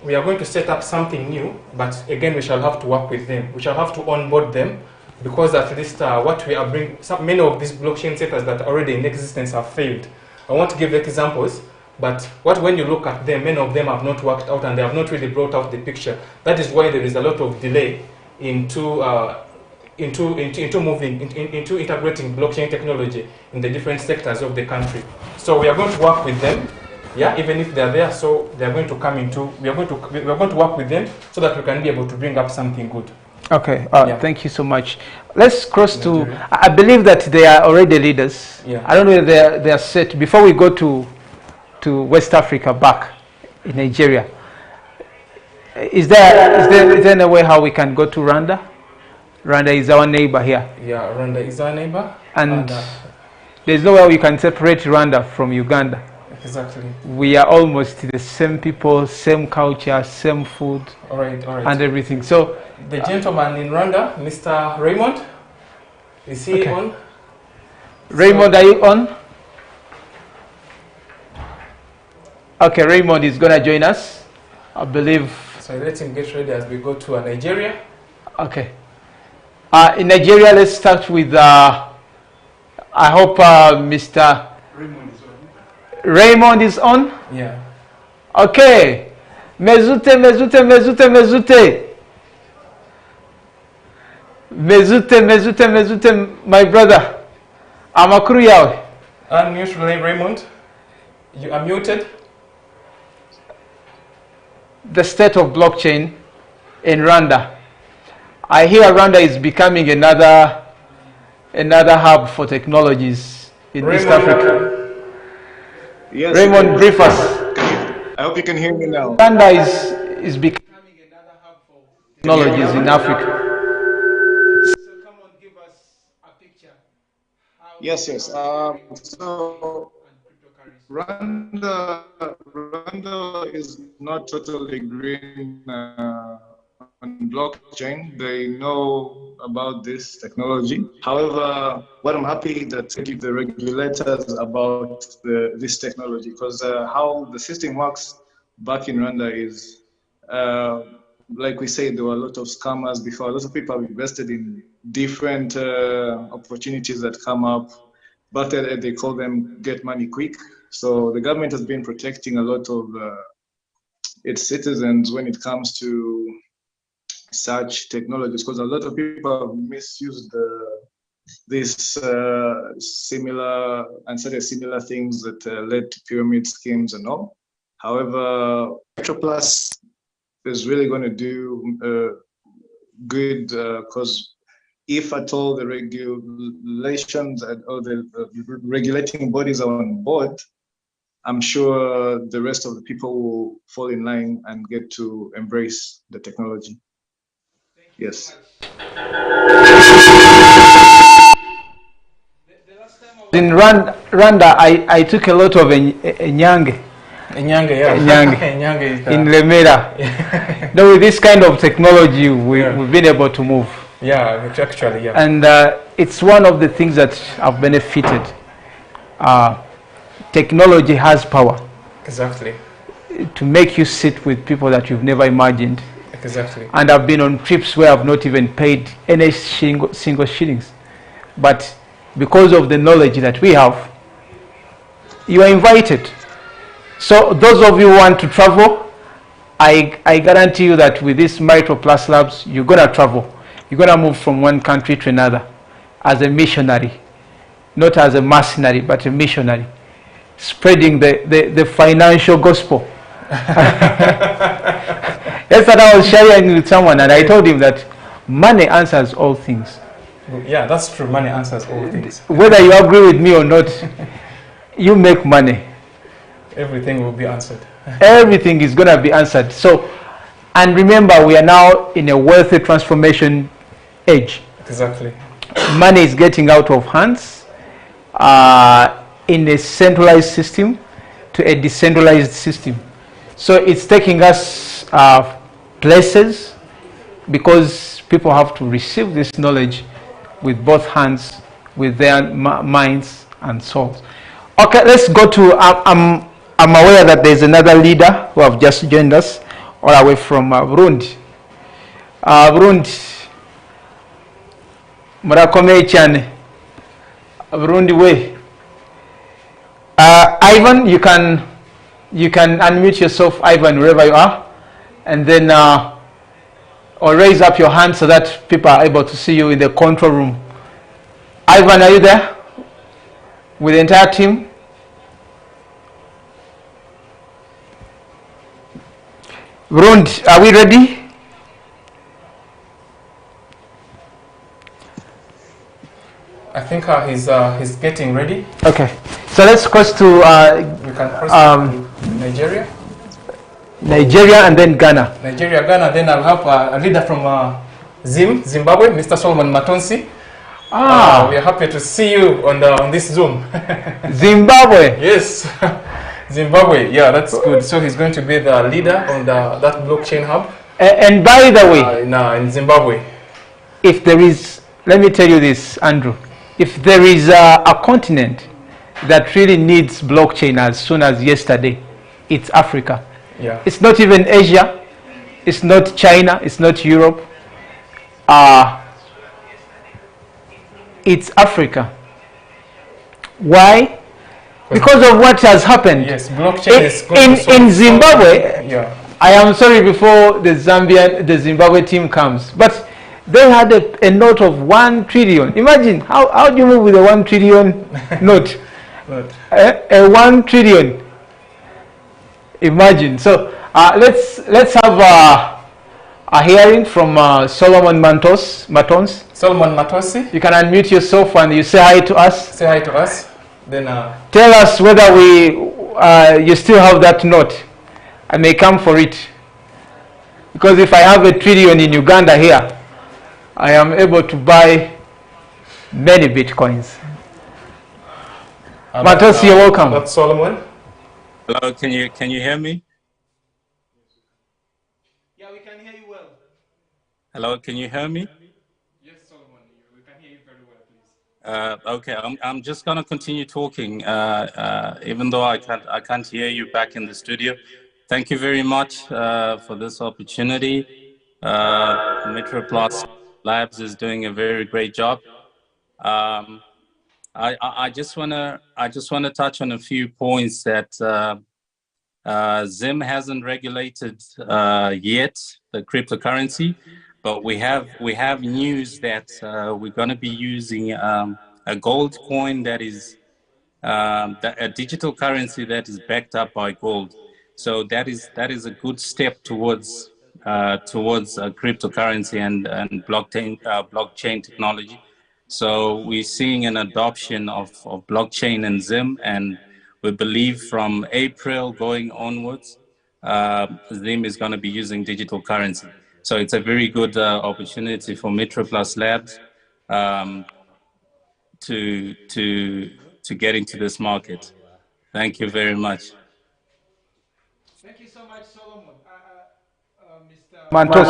we are going to set up something new, but again, we shall have to work with them. We shall have to onboard them, because at least what we are bringing, many of these blockchain centers that are already in existence have failed. I want to give examples, but when you look at them, many of them have not worked out and they have not really brought out the picture. That is why there is a lot of delay into integrating blockchain technology in the different sectors of the country. So we are going to work with them. Yeah, even if they are there, so they are going to come into. We are going to work with them so that we can be able to bring up something good. Okay. Thank you so much. Let's cross to. I believe that they are already leaders. Yeah. I don't know if they are set. Before we go to West Africa, back in Nigeria, is there any way how we can go to Rwanda? Rwanda is our neighbor here. Yeah, Rwanda is our neighbor. And there's no way we can separate Rwanda from Uganda. Exactly. We are almost the same people, same culture, same food, all right. and everything. So the gentleman in Rwanda, Mr. Raymond, is he on? Raymond, are you on? Okay, Raymond is going to join us, I believe. So let him get ready as we go to Nigeria. Okay. In Nigeria, let's start with, I hope Mr. Raymond is on. Yeah. Okay. Mezute, mezute, mezute, mezute. Mezute, mezute, mezute, my brother. Amakuru yawe. Unmute Raymond. You are muted. The state of blockchain in Rwanda. I hear Rwanda is becoming another hub for technologies in East Africa. Yes, Raymond, brief us. I hope you can hear me now. Rwanda is becoming another hub for technologies in Africa. So come on, give us a picture. Yes. So Rwanda is not totally green on blockchain. They know about this technology. However, what I'm happy that they give the regulators about this technology, because how the system works back in Rwanda is, like we said, there were a lot of scammers before. A lot of people have invested in different opportunities that come up. Back then, they call them get money quick. So the government has been protecting a lot of its citizens when it comes to such technologies, because a lot of people have misused these similar things that led to pyramid schemes and all. However, Mitroplus is really going to do good, because if at all the regulations or the regulating bodies are on board, I'm sure the rest of the people will fall in line and get to embrace the technology. Yes. In Rwanda, I took a lot of Nyange. Nyange, yeah. Nyange in Lemera. No, with this kind of technology, we've been able to move. Yeah, actually, yeah. And it's one of the things that have benefited. Technology has power. Exactly. To make you sit with people that you've never imagined. Exactly. And I've been on trips where I've not even paid any single shillings. But because of the knowledge that we have, you are invited. So those of you who want to travel, I guarantee you that with this Mitroplus Labs, you're going to travel. You're going to move from one country to another as a missionary. Not as a mercenary, but a missionary. Spreading the financial gospel. Yesterday I was sharing with someone and I told him that money answers all things. Yeah, that's true. Money answers all things. Whether you agree with me or not, you make money. Everything will be answered. Everything is going to be answered. So, and remember, we are now in a wealthy transformation age. Exactly. Money is getting out of hands in a centralized system to a decentralized system. So it's taking us places because people have to receive this knowledge with both hands, with their minds and souls. Okay, let's go to, I'm aware that there's another leader who have just joined us all the way from Burundi. Burundi, murakomeye cyane. Burundi we. Ivan, you can unmute yourself, Ivan, wherever you are, and then or raise up your hand so that people are able to see you in the control room. Ivan, are you there with the entire team? Burundi, are we ready? I think he's getting ready. Okay, so let's cross to we can cross to Nigeria. Nigeria and then Ghana. Nigeria, Ghana. Then I'll have a leader from Zimbabwe, Mr. Solomon Matonsi. We are happy to see you on this Zoom. Zimbabwe. Yes, Zimbabwe. Yeah, that's good. So he's going to be the leader on that blockchain hub. And by the way, in Zimbabwe, if there is, let me tell you this, Andrew. If there is a continent that really needs blockchain as soon as yesterday, it's Africa. Yeah. It's not even Asia. It's not China. It's not Europe. It's Africa. Why? because of what has happened. Yes, blockchain is in Zimbabwe. Yeah. I am sorry before the Zimbabwe team comes, but they had a note of 1 trillion. Imagine how do you move with a 1 trillion note? A 1 trillion. Imagine. So let's have a hearing from Solomon Matons. Solomon Matosi. You can unmute yourself and you say hi to us. Say hi to us. Then tell us whether you still have that note. I may come for it. Because if I have 1 trillion in Uganda here, I am able to buy many bitcoins. Matosi, you're welcome. That's Solomon. Hello, can you hear me? Yeah, we can hear you well. Hello, can you hear me? Yes, Solomon, we can hear you very well, please. Okay, I'm just gonna continue talking, even though I can't hear you back in the studio. Thank you very much for this opportunity. Mitroplus Labs is doing a very great job. I just wanna touch on a few points that Zim hasn't regulated yet the cryptocurrency, but we have news that we're going to be using a gold coin that is a digital currency that is backed up by gold. So that is a good step towards cryptocurrency and blockchain technology. So we're seeing an adoption of blockchain and Zim, and we believe from April going onwards, Zim is going to be using digital currency. So it's a very good opportunity for Mitroplus Labs to get into this market. Thank you very much. Thank you so much, Solomon. Mr. Mantos,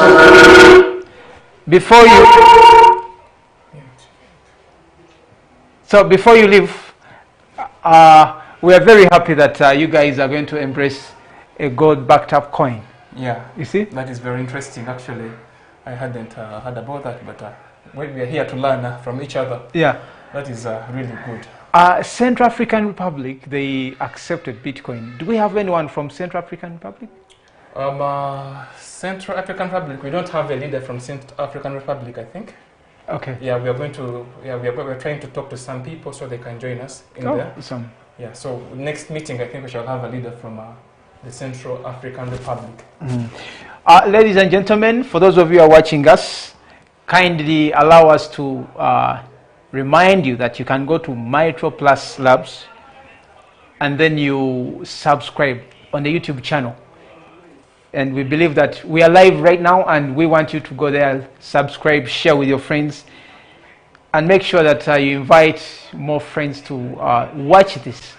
before you leave, we are very happy that you guys are going to embrace a gold backed up coin. Yeah, you see, that is very interesting. Actually, I hadn't heard about that, but we are here to learn from each other. Yeah, that is really good. Central African Republic, they accepted Bitcoin. Do we have anyone from Central African Republic? Central African Republic, we don't have a leader from Central African Republic, I think. Okay. Yeah, we are going to. Yeah, we're trying to talk to some people so they can join us in there. Awesome. Yeah. So next meeting, I think we shall have a leader from the Central African Republic. Ladies and gentlemen, for those of you who are watching us, kindly allow us to remind you that you can go to Mitroplus Labs and then you subscribe on the YouTube channel. And we believe that we are live right now, and we want you to go there, subscribe, share with your friends, and make sure that you invite more friends to watch this.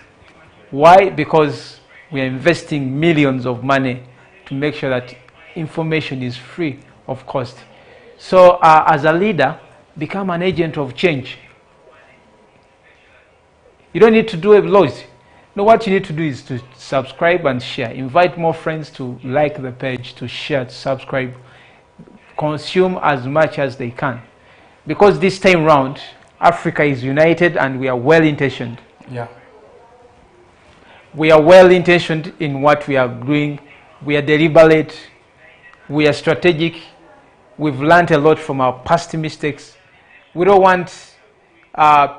Why? Because we are investing millions of money to make sure that information is free of cost. So as a leader, become an agent of change. You don't need to do a lot. No, what you need to do is to subscribe and share. Invite more friends to like the page, to share, to subscribe. Consume as much as they can. Because this time round, Africa is united and we are well-intentioned. Yeah. We are well-intentioned in what we are doing. We are deliberate. We are strategic. We've learned a lot from our past mistakes. We don't want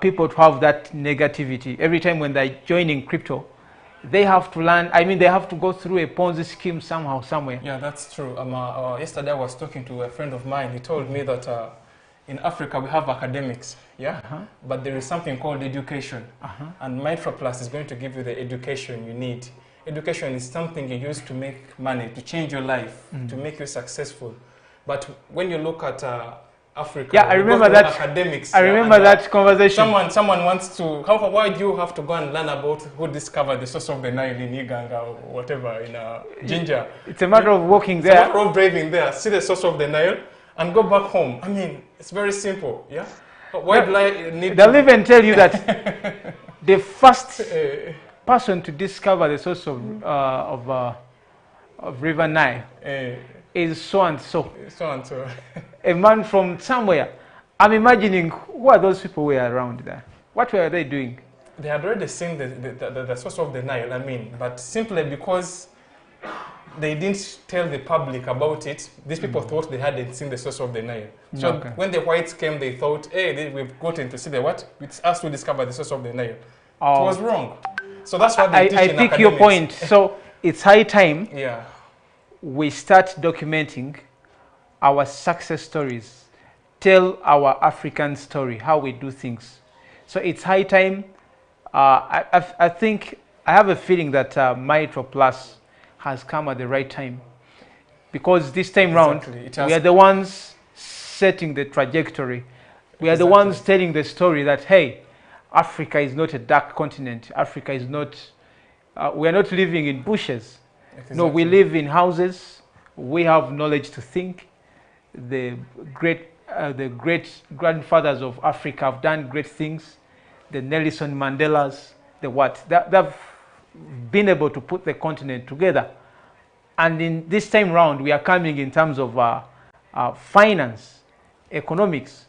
people to have that negativity. Every time when they're joining crypto, they have to learn, they have to go through a Ponzi scheme somehow, somewhere. Yeah, that's true. Yesterday I was talking to a friend of mine. He told me that in Africa we have academics, yeah? But there is something called education. And Mitroplus is going to give you the education you need. Education is something you use to make money, to change your life, to make you successful. But when you look at Africa, yeah, I remember that. Academics. I remember that conversation. Someone wants to. Why do you have to go and learn about who discovered the source of the Nile in Iganga or whatever in Ginger? It's a matter of walking there. It's a matter of braving there. See the source of the Nile and go back home. It's very simple. Yeah. Why do I need? They'll even tell you that the first person to discover the source of River Nile is so and so. So and so. A man from somewhere. I'm imagining who are those people who were around there. What were they doing? They had already seen the source of the Nile, I mean, but simply because they didn't tell the public about it, these people thought they hadn't seen the source of the Nile. So when the whites came, they thought, hey, we've gotten to see the what? It's us to discover the source of the Nile. Oh. It was wrong. So that's what they teach in pick academics. your point. So it's high time Yeah. we start documenting our success stories, tell our African story, how we do things. So it's high time. I think, I have a feeling that Mitroplus has come at the right time, because this time round, we are the ones setting the trajectory. We are the ones telling the story that, hey, Africa is not a dark continent. Africa is not, we are not living in bushes. Exactly. No, we live in houses. We have knowledge to think. The great grandfathers of Africa have done great things. The Nelson Mandelas, the what? They've been able to put the continent together. And in this time round, we are coming in terms of finance, economics,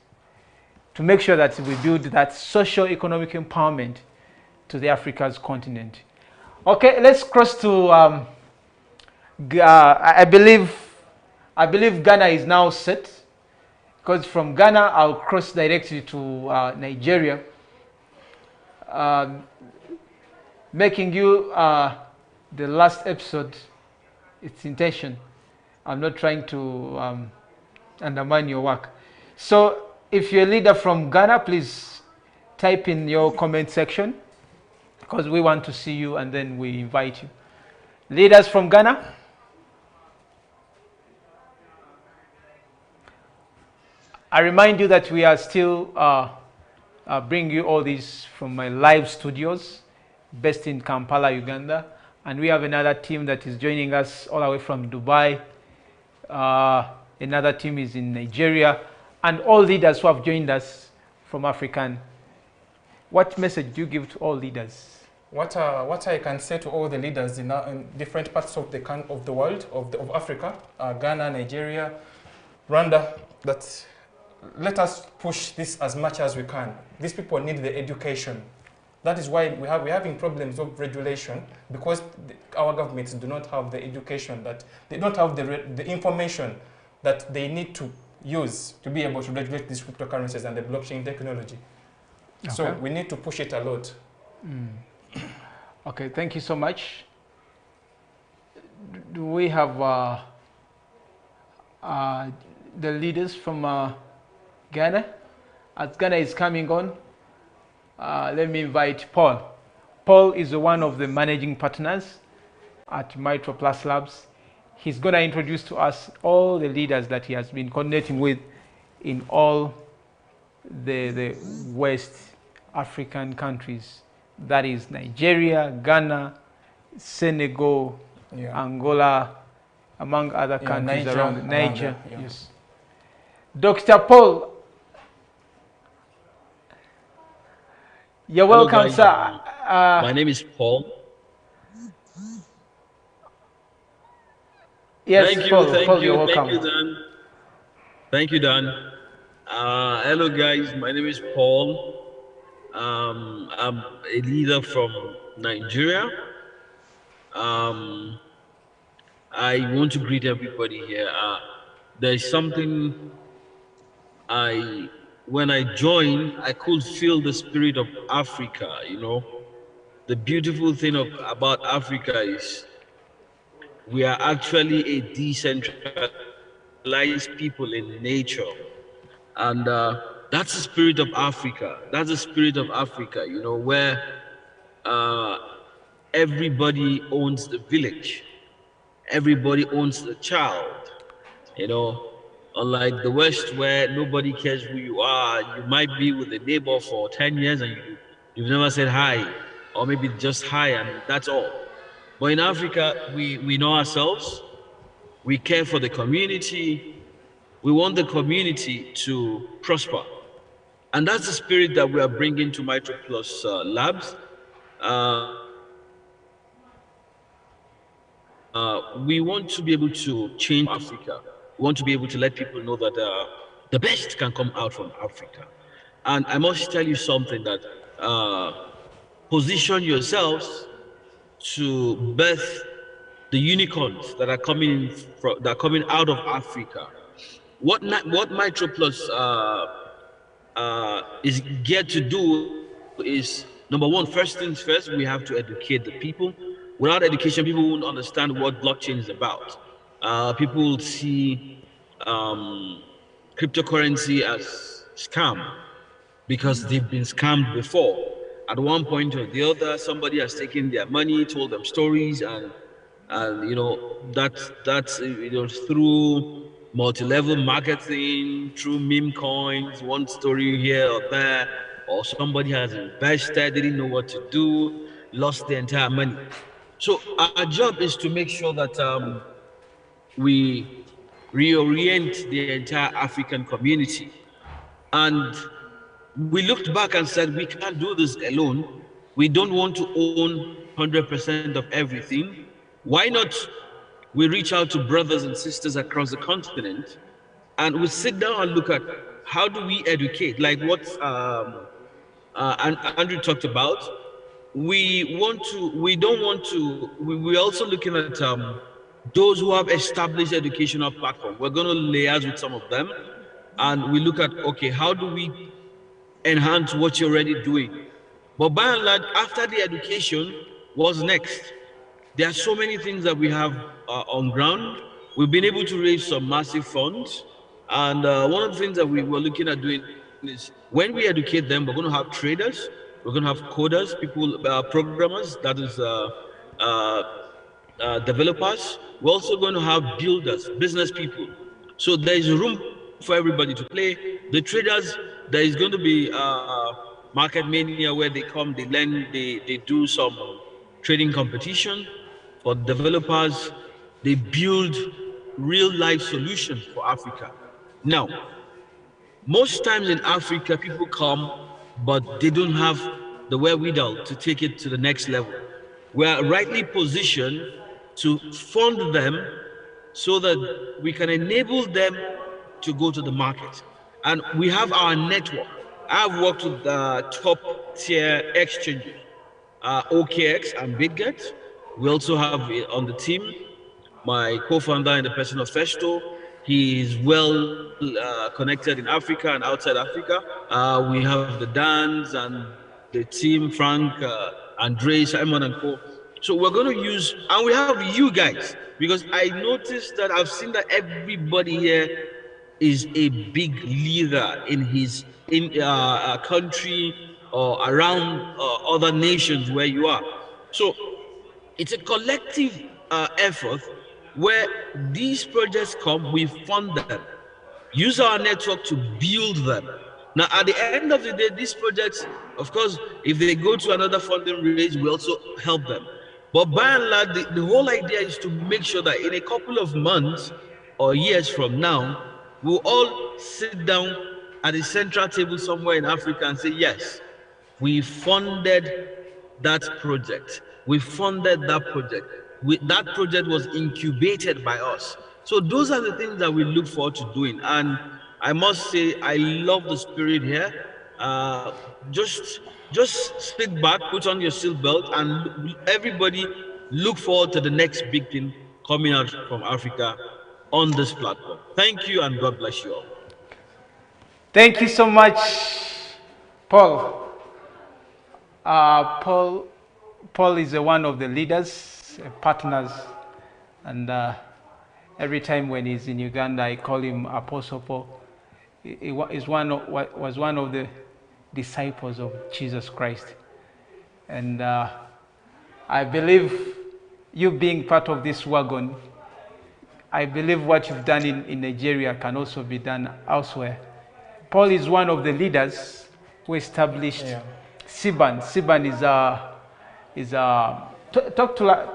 to make sure that we build that socio-economic empowerment to the Africa's continent. Okay, let's cross to, I believe Ghana is now set, because from Ghana, I'll cross directly to Nigeria, making you the last episode. It's intention. I'm not trying to undermine your work. So if you're a leader from Ghana, please type in your comment section, because we want to see you and then we invite you. Leaders from Ghana? I remind you that we are still bringing you all this from my live studios based in Kampala, Uganda. And we have another team that is joining us all the way from Dubai. Another team is in Nigeria. And all leaders who have joined us from African. What message do you give to all leaders? What I can say to all the leaders in different parts of the world, of Africa, Ghana, Nigeria, Rwanda, that let us push this as much as we can. These people need the education. That is why we're having problems of regulation, because our governments do not have the education, that they don't have the information that they need to use to be able to regulate these cryptocurrencies and the blockchain technology. Okay. So we need to push it a lot. Okay, thank you so much. Do we have the leaders from Ghana? As Ghana is coming on, let me invite Paul. Paul is one of the managing partners at Mitroplus Labs. He's going to introduce to us all the leaders that he has been coordinating with in all the West African countries. That is Nigeria, Ghana, Senegal, Angola, among other countries around Niger. Yes. Dr. Paul, you're welcome, sir. My name is Paul. Yes, thank you, Paul, thank Paul, you, you're welcome. thank you, Dan. Thank you, Dan. Hello, guys. My name is Paul. I'm a leader from Nigeria. I want to greet everybody here. There's something when I joined, I could feel the spirit of Africa, you know. The beautiful thing about Africa is we are actually a decentralized people in nature. And that's the spirit of Africa. That's the spirit of Africa, you know, where everybody owns the village. Everybody owns the child, you know. Unlike the West, where nobody cares who you are, you might be with a neighbor for 10 years and you've never said hi, or maybe just hi and that's all. But in Africa, we know ourselves, we care for the community, we want the community to prosper. And that's the spirit that we are bringing to Mitroplus Labs. We want to be able to change Africa. We want to be able to let people know that the best can come out from Africa. And I must tell you something that position yourselves to birth the unicorns that are coming out of Africa. What Mitroplus is geared to do is, number one, first things first, we have to educate the people. Without education, people won't understand what blockchain is about. People will see cryptocurrency as scam because they've been scammed before. At one point or the other, somebody has taken their money, told them stories, and that's through multi-level marketing, through meme coins, one story here or there, or somebody has invested, didn't know what to do, lost their entire money. So our job is to make sure that we reorient the entire African community. And we looked back and said, we can't do this alone. We don't want to own 100% of everything. Why not we reach out to brothers and sisters across the continent and we sit down and look at how do we educate, like what Andrew talked about. We don't want to, we're also looking at those who have established educational platform. We're going to liaise with some of them and we look at, okay, how do we enhance what you're already doing? But by and large, after the education, what's next? There are so many things that we have on ground. We've been able to raise some massive funds. And one of the things that we were looking at doing is when we educate them, we're going to have traders, we're going to have coders, people, programmers, that is uh, developers. We're also going to have builders, business people. So there is room for everybody to play. The traders, there is going to be market mania where they come, they learn, they do some trading competition. For developers, they build real life solutions for Africa. Now, most times in Africa, people come, but they don't have the wherewithal to take it to the next level. We are rightly positioned to fund them so that we can enable them to go to the market. And we have our network. I've worked with top tier exchanges, OKX and BitGet. We also have on the team my co-founder in the person of Festo. He is well connected in Africa and outside Africa. We have the Dans and the team, Frank, Andre, Simon and co. So we're going to use, and we have you guys, because I noticed that I've seen that everybody here is a big leader in his country or around other nations where you are. So it's a collective effort where these projects come, we fund them, use our network to build them. Now, at the end of the day, these projects, of course, if they go to another funding raise, we also help them. But by and large, the whole idea is to make sure that in a couple of months or years from now, we'll all sit down at a central table somewhere in Africa and say, yes, we funded that project. We funded that project. That project was incubated by us. So those are the things that we look forward to doing. And I must say, I love the spirit here. Uh, just, just sit back, put on your seatbelt, and everybody look forward to the next big thing coming out from Africa on this platform. Thank you, and God bless you all. Thank you so much, Paul. Paul is one of the leaders, partners, and every time when he's in Uganda, I call him Apostle Paul. He was one of the disciples of Jesus Christ, and I believe you being part of this wagon, I believe what you've done in Nigeria can also be done elsewhere. Paul is one of the leaders who established Siban. Siban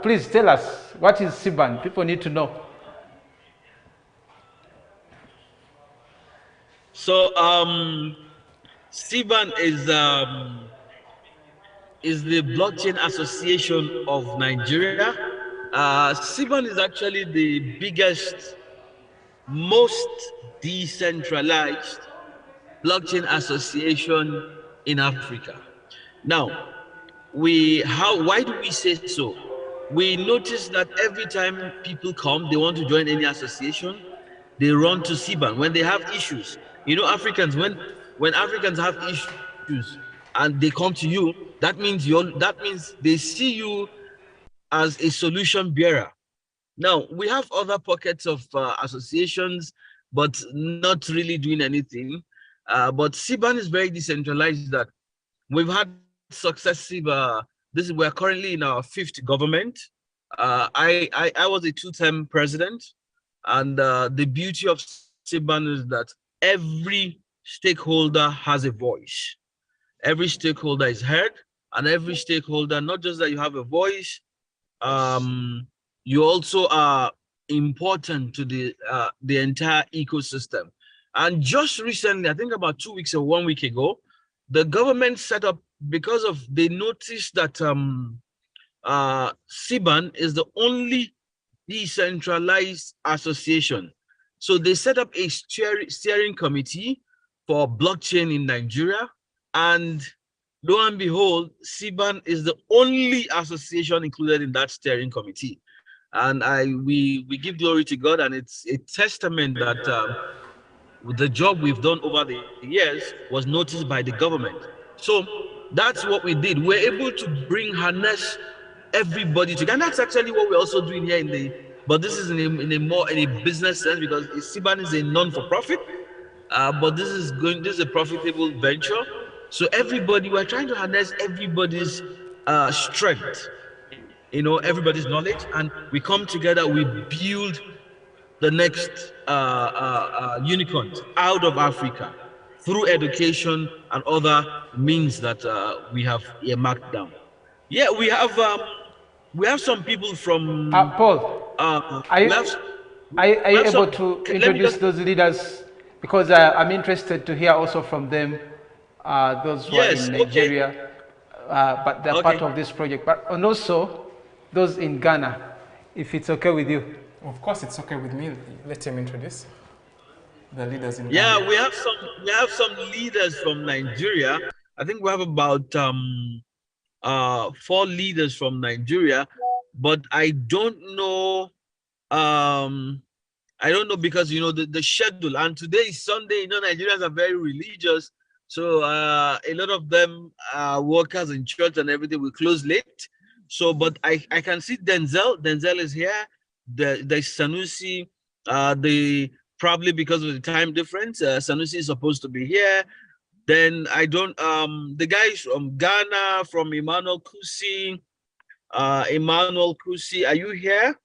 please tell us, what is Siban? People need to know. So, Siban is the Blockchain Association of Nigeria. Siban is actually the biggest, most decentralized blockchain association in Africa. Now, why do we say so? We notice that every time people come, they want to join any association, they run to CBAN when they have issues. You know, Africans, when Africans have issues and they come to you, that means they see you as a solution bearer. Now, we have other pockets of associations, but not really doing anything. But CBAN is very decentralized that we've had successive, we're currently in our 5th government. I was a 2-term president, and the beauty of CBAN is that every stakeholder has a voice. Every stakeholder is heard, and every stakeholder, not just that you have a voice, you also are important to the entire ecosystem. And just recently, I think about 2 weeks or 1 week ago, the government set up, because of they noticed that CBAN is the only decentralized association. So they set up a steering committee for blockchain in Nigeria, and lo and behold, CBAN is the only association included in that steering committee. And we give glory to God, and it's a testament that the job we've done over the years was noticed by the government. So that's what we did. We're able to harness everybody together. And that's actually what we're also doing here but this is in a business sense, because CBAN is a non-for-profit, but this is a profitable venture. So everybody, we're trying to harness everybody's strength, everybody's knowledge, and we come together, we build the next unicorns out of Africa through education and other means that we have earmarked down. Yeah, we have some people from Paul, are you, are you able to introduce those leaders? Because I'm interested to hear also from them, those who are in Nigeria, but they're part of this project, and also those in Ghana, if it's okay with you. Of course, it's okay with me. Let him introduce the leaders in Ghana. Yeah, we have some leaders from Nigeria. I think we have about 4 leaders from Nigeria, but I don't know. I don't know, because the schedule, and today is Sunday. Nigerians are very religious, so a lot of them are workers in church and everything. We close late, so but I can see Denzel. Denzel is here. There's Sanusi. Probably because of the time difference, Sanusi is supposed to be here. Then I don't. The guys from Ghana, from Emmanuel Kusi. Emmanuel Kusi, are you here?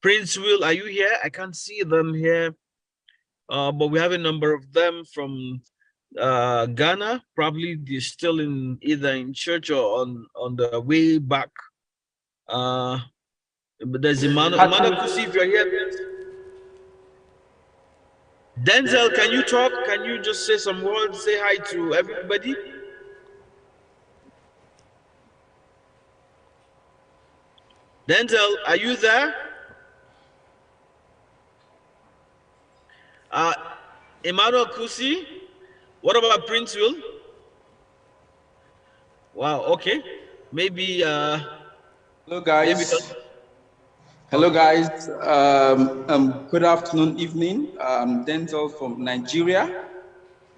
Prince Will, are you here? I can't see them here. But we have a number of them from Ghana. Probably they're still either in church or on the way back. But there's Emmanuel Kusi, if you're here. Denzel, can you talk? Can you just say some words? Say hi to everybody. Denzel, are you there? Emmanuel Kusi, what about Prince Will? Wow, okay. Maybe hello guys. Hello guys. Good afternoon, evening. I'm Denzel from Nigeria,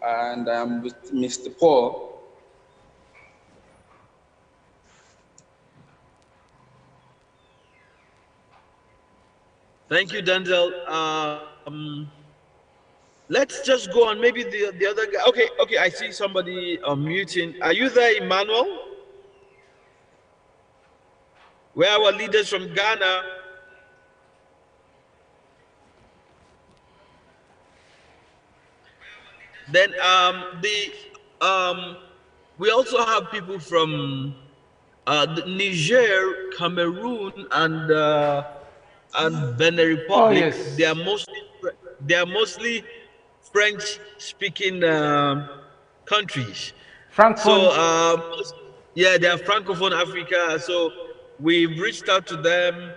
and I'm with Mr. Paul. Thank you, Denzel. Let's just go on. Maybe the other guy. Okay. I see somebody muting. Are you there, Emmanuel? Where are our leaders from Ghana? Then we also have people from Niger, Cameroon, and Benin Republic. Oh, yes. They are mostly French-speaking countries. Francophone. So yeah, they are Francophone Africa. So we've reached out to them.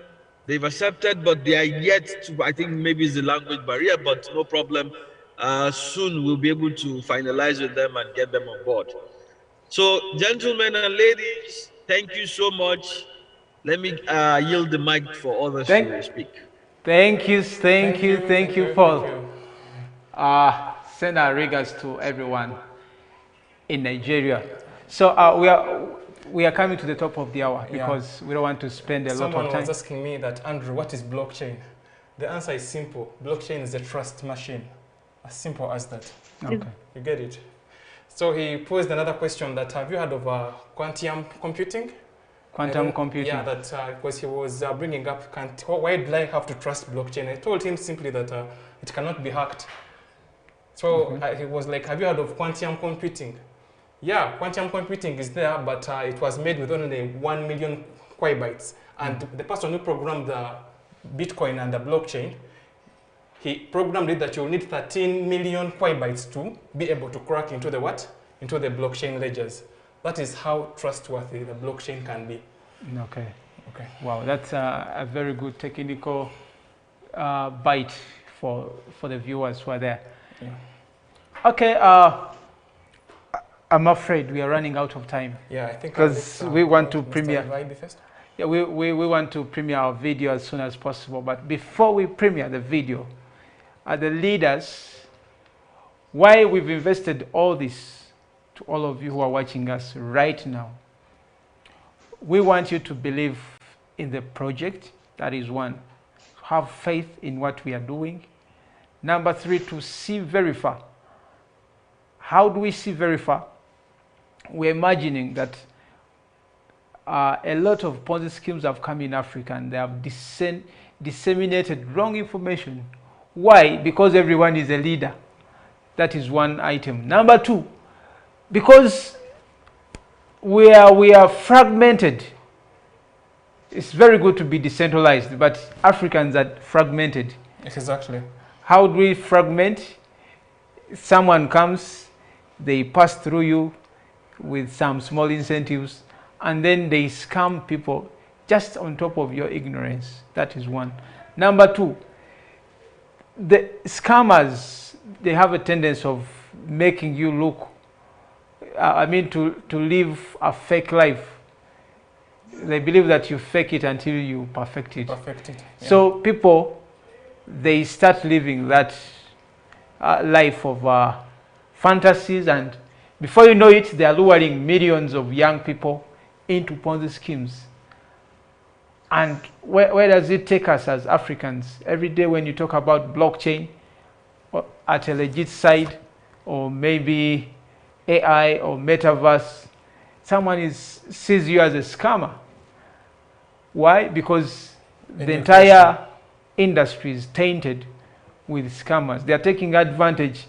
They've accepted, but they are yet to. I think maybe it's the language barrier, but no problem. Soon we'll be able to finalize with them and get them on board. So, gentlemen and ladies, Thank you so much. Let me yield the mic for others to speak. Thank you, Paul. Send our regards to everyone in Nigeria. So we are coming to the top of the hour because we don't want to spend a lot of time. Someone was asking me that, Andrew, what is blockchain? The answer is simple. Blockchain is a trust machine. As simple as that. Okay. You get it? So he posed another question that, have you heard of quantum computing? Quantum computing. Yeah, that because he was bringing up, why do I have to trust blockchain? I told him simply that it cannot be hacked. So he was like, have you heard of quantum computing? Yeah, quantum computing is there, but it was made with only 1 million bytes. And the person who programmed the Bitcoin and the blockchain, he programmed it that you'll need 13 million bytes to be able to crack into the what? Into the blockchain ledgers. That is how trustworthy the blockchain can be. Okay. Okay. Wow, that's a very good technical bite for the viewers who are there. Yeah. Okay. I'm afraid we are running out of time. Yeah, I think because we want to Mr. premiere. Ivai first. Yeah, we want to premiere our video as soon as possible. But before we premiere the video, the leaders, why we've invested all this to all of you who are watching us right now, we want you to believe in the project. That is one. Have faith in what we are doing. Number three, to see very far. How do we see very far? We're imagining that a lot of Ponzi schemes have come in Africa and they have disseminated wrong information. Why? Because everyone is a leader. That is one item. Number two, because we are fragmented. It's very good to be decentralized, but Africans are fragmented. Exactly. How do we fragment? Someone comes, they pass through you with some small incentives, and then they scam people just on top of your ignorance. That is one. Number two, the scammers, they have a tendency of making you look, to live a fake life. They believe that you fake it until you perfect it. Yeah. So people, they start living that life of fantasies, and before you know it, they are luring millions of young people into Ponzi schemes. And where does it take us as Africans? Every day when you talk about blockchain, or at a legit side, or maybe AI or metaverse, someone sees you as a scammer. Why? Because the entire industry is tainted with scammers. They are taking advantage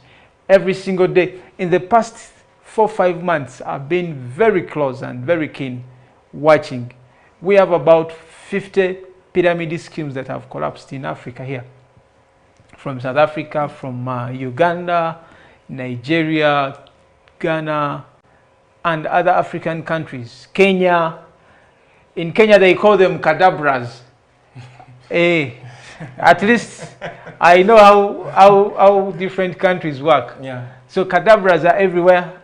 every single day. In the past 4 or 5 months, I've been very close and very keen watching. We have about 50 pyramid schemes that have collapsed in Africa here. From South Africa, from Uganda, Nigeria, Ghana, and other African countries. Kenya. In Kenya, they call them cadabras. At least I know how different countries work. Yeah. So cadabras are everywhere.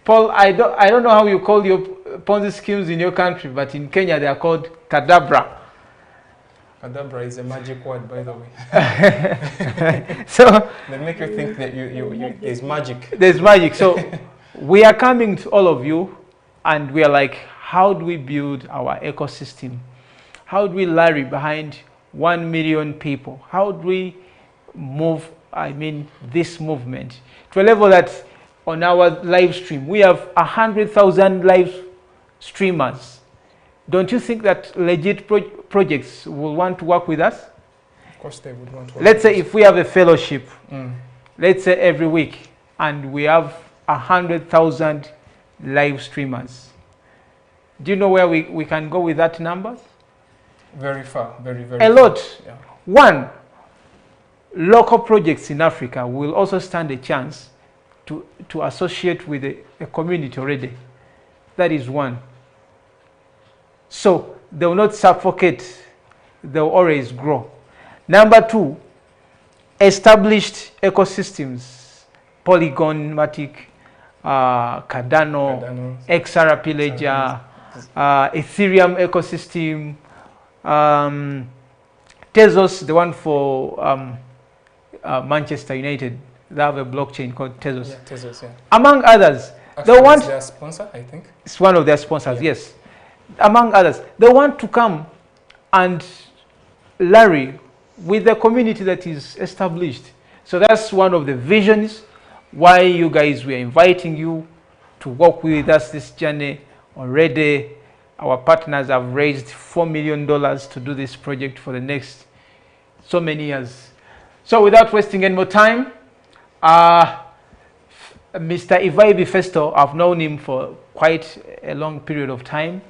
Paul, I don't know how you call your Ponzi schemes in your country, but in Kenya they are called cadabra. Cadabra is a magic word, by the way. So they make you think that there's magic. There's magic. So we are coming to all of you, and we are like, how do we build our ecosystem? How do we rally behind 1 million people? How do we move, this movement to a level that on our live stream, we have 100,000 live streamers. Don't you think that legit projects will want to work with us? Of course they would want to work. Let's say if we have a fellowship, let's say every week, and we have 100,000 live streamers. Do you know where we can go with that number? Very far, very a far. lot. Yeah. One, local projects in Africa will also stand a chance to associate with a community already. That is one. So they will not suffocate, they will always grow. Number two, established ecosystems, Polygon, Matic, Cardano, XRP Ledger, Ethereum ecosystem, Tezos, the one for Manchester United, they have a blockchain called Tezos. Yeah, Tezos, yeah. Among others, actually, they want it's their sponsor, I think. It's one of their sponsors, yes. Among others, they want to come and Larry with the community that is established. So that's one of the visions why you guys, we are inviting you to work with us this journey. Already our partners have raised $4 million to do this project for the next so many years. So without wasting any more time, Mr. Ivaibi Festo, I've known him for quite a long period of time,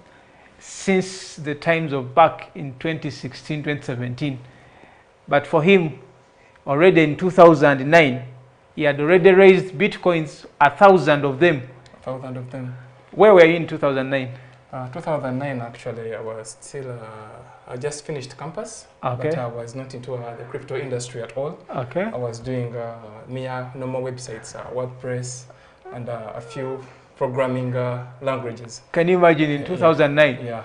since the times of back in 2016, 2017. But for him, already in 2009, he had already raised Bitcoins, 1,000 of them. 1,000 of them. Where were you in 2009? 2009, actually, I was still, I just finished campus, okay. But I was not into the crypto industry at all. Okay. I was doing mere normal websites, WordPress, and a few programming languages. Can you imagine in 2009? Yeah.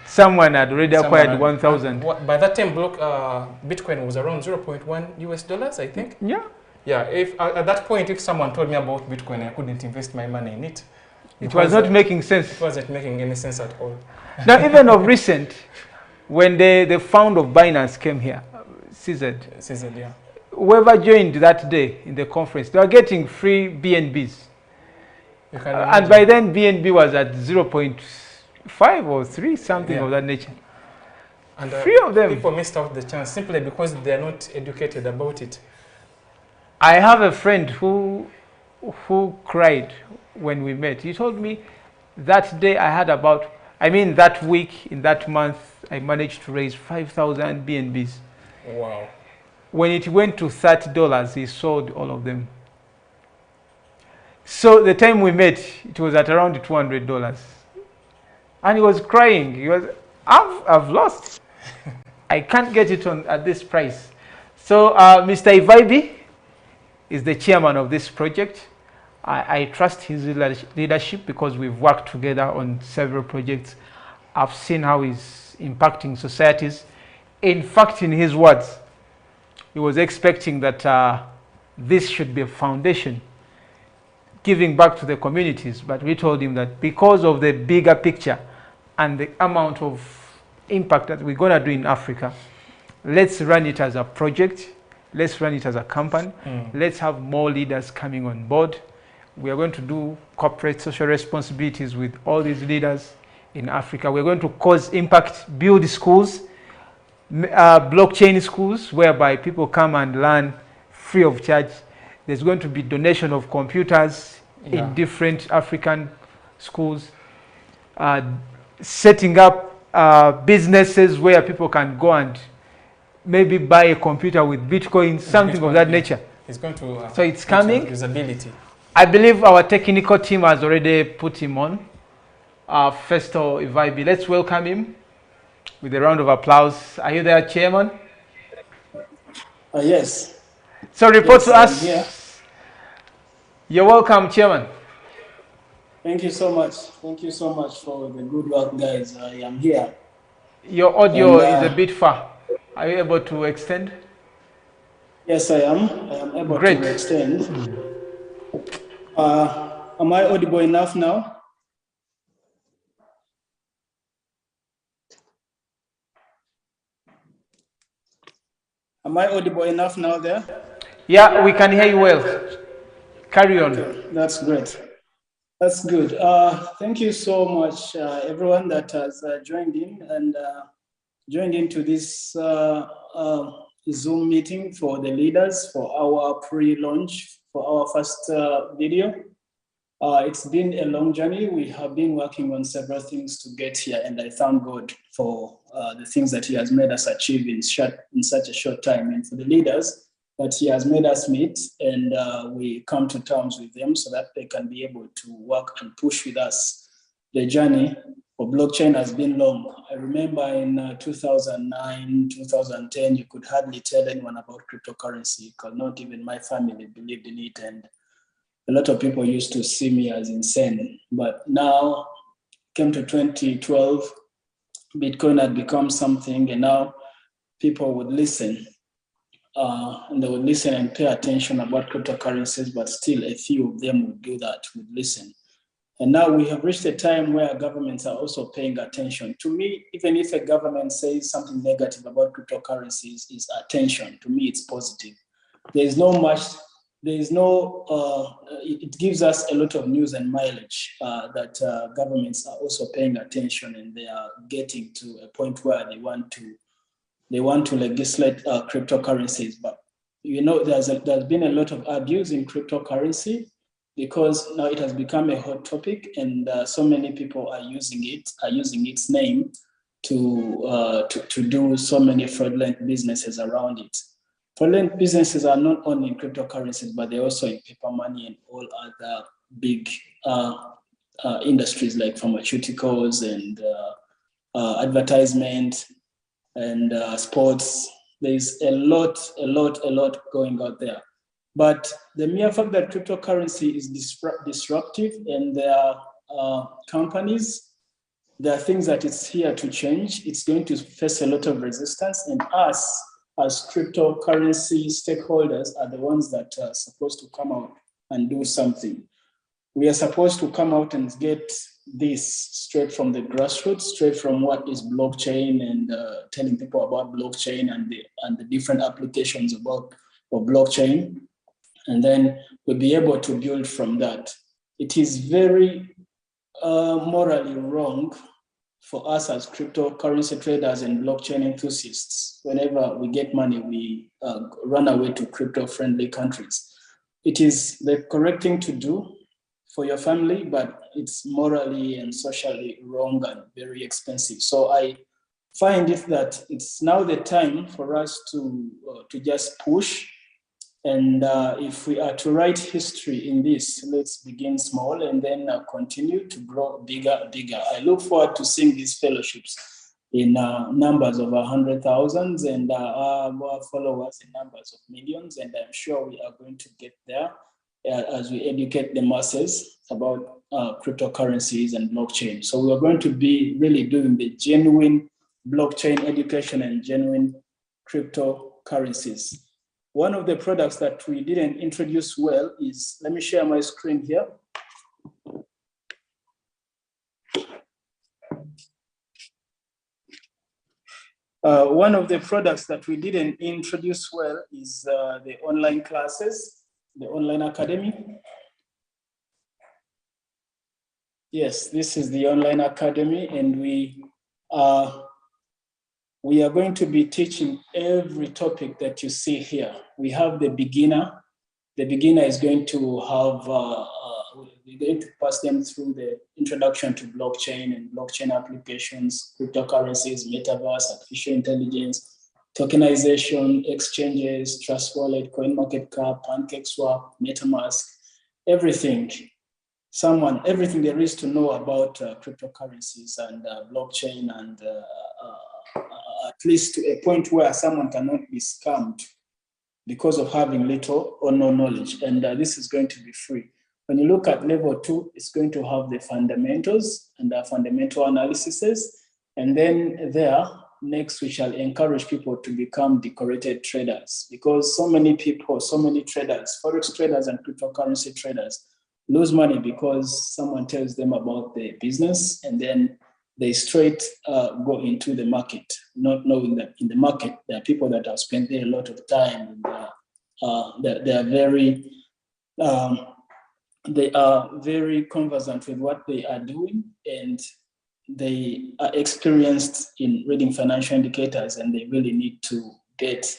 Someone had already acquired 1,000. By that time, Bitcoin was around $0.1, I think. Yeah. Yeah. If at that point, if someone told me about Bitcoin, I couldn't invest my money in it. It was not making sense. It wasn't making any sense at all. Now, even of recent, when the founder of Binance came here, CZ, yeah. Whoever joined that day in the conference, they were getting free BNBs. And by then, BNB was at 0.5 or 3, something of that nature. And free of them. People missed out the chance simply because they are not educated about it. I have a friend who cried when we met. He told me that day I had that week, in that month, I managed to raise 5,000 BNBs. Wow. When it went to $30, he sold all of them. So the time we met, it was at around $200. And he was crying. He was, I've lost. I can't get it at this price. So Mr. Ivaibi is the chairman of this project. I trust his leadership because we've worked together on several projects. I've seen how he's impacting societies. In fact, in his words, he was expecting that this should be a foundation, giving back to the communities. But we told him that because of the bigger picture and the amount of impact that we're going to do in Africa, let's run it as a project. Let's run it as a company. Let's have more leaders coming on board. We are going to do corporate social responsibilities with all these leaders in Africa. We're going to cause impact, build schools, blockchain schools, whereby people come and learn free of charge. There's going to be donation of computers in different African schools, setting up businesses where people can go and maybe buy a computer with Bitcoin, something of that nature. It's going to so it's coming. Usability. I believe our technical team has already put him on. Festo Ivaibi, let's welcome him with a round of applause. Are you there, Chairman? Yes. So report to I'm us. here. You're welcome, Chairman. Thank you so much. Thank you so much for the good work, guys. I am here. Your audio is a bit far. Are you able to extend? Yes, I am. I am able to extend. Am I audible enough now? Am I audible enough now there? Yeah, we can hear you well. Carry on. Okay, that's great. That's good. Thank you so much, everyone that has joined in and joined into this Zoom meeting for the leaders for our pre-launch for our first video. It's been a long journey. We have been working on several things to get here, and I thank God for the things that He has made us achieve in such a short time, and for the leaders that He has made us meet, and we come to terms with them so that they can be able to work and push with us. The journey for blockchain has been long. I remember in 2009, 2010, you could hardly tell anyone about cryptocurrency because not even my family believed in it, and a lot of people used to see me as insane. But now came to 2012, Bitcoin had become something, and now people would listen. And they would listen and pay attention about cryptocurrencies, but still a few of them would do that, would listen. And now we have reached a time where governments are also paying attention. To me, even if a government says something negative about cryptocurrencies, is attention. To me, it's positive. It gives us a lot of news and mileage that governments are also paying attention, and they are getting to a point where they want to legislate cryptocurrencies. But there's been a lot of abuse in cryptocurrency, because now it has become a hot topic, and so many people are using its name to do so many fraudulent businesses around it. Fraudulent businesses are not only in cryptocurrencies, but they're also in paper money and all other big industries like pharmaceuticals and advertisement and sports. There's a lot going out there. But the mere fact that cryptocurrency is disruptive, and there are companies, there are things that it's here to change. It's going to face a lot of resistance, and us as cryptocurrency stakeholders are the ones that are supposed to come out and do something. We are supposed to come out and get this straight from the grassroots, straight from what is blockchain, and telling people about blockchain and the different applications of blockchain. And then we'll be able to build from that. It is very morally wrong for us as cryptocurrency traders and blockchain enthusiasts. Whenever we get money, we run away to crypto-friendly countries. It is the correct thing to do for your family, but it's morally and socially wrong and very expensive. So I find it that it's now the time for us to just push. And if we are to write history in this, let's begin small and then continue to grow bigger. I look forward to seeing these fellowships in numbers of 100,000 and more followers in numbers of millions. And I'm sure we are going to get there as we educate the masses about cryptocurrencies and blockchain. So we are going to be really doing the genuine blockchain education and genuine cryptocurrencies. One of the products that we didn't introduce well is, let me share my screen here. One of the products that we didn't introduce well is the online classes, the online academy. Yes, this is the online academy, and we are going to be teaching every topic that you see here. We have the beginner. The beginner is going to have, we're going to pass them through the introduction to blockchain and blockchain applications, cryptocurrencies, metaverse, artificial intelligence, tokenization, exchanges, Trust Wallet, CoinMarketCap, PancakeSwap, MetaMask, everything. Everything there is to know about cryptocurrencies and blockchain, and at least to a point where someone cannot be scammed because of having little or no knowledge. And this is going to be free. When you look at level 2, it's going to have the fundamentals and the fundamental analyses. And then there, next, we shall encourage people to become decorated traders, because so many people, so many traders, Forex traders and cryptocurrency traders, lose money because someone tells them about the business, and then they straight go into the market, not knowing that in the market there are people that have spent there a lot of time, and they are very conversant with what they are doing, and they are experienced in reading financial indicators, and they really need to get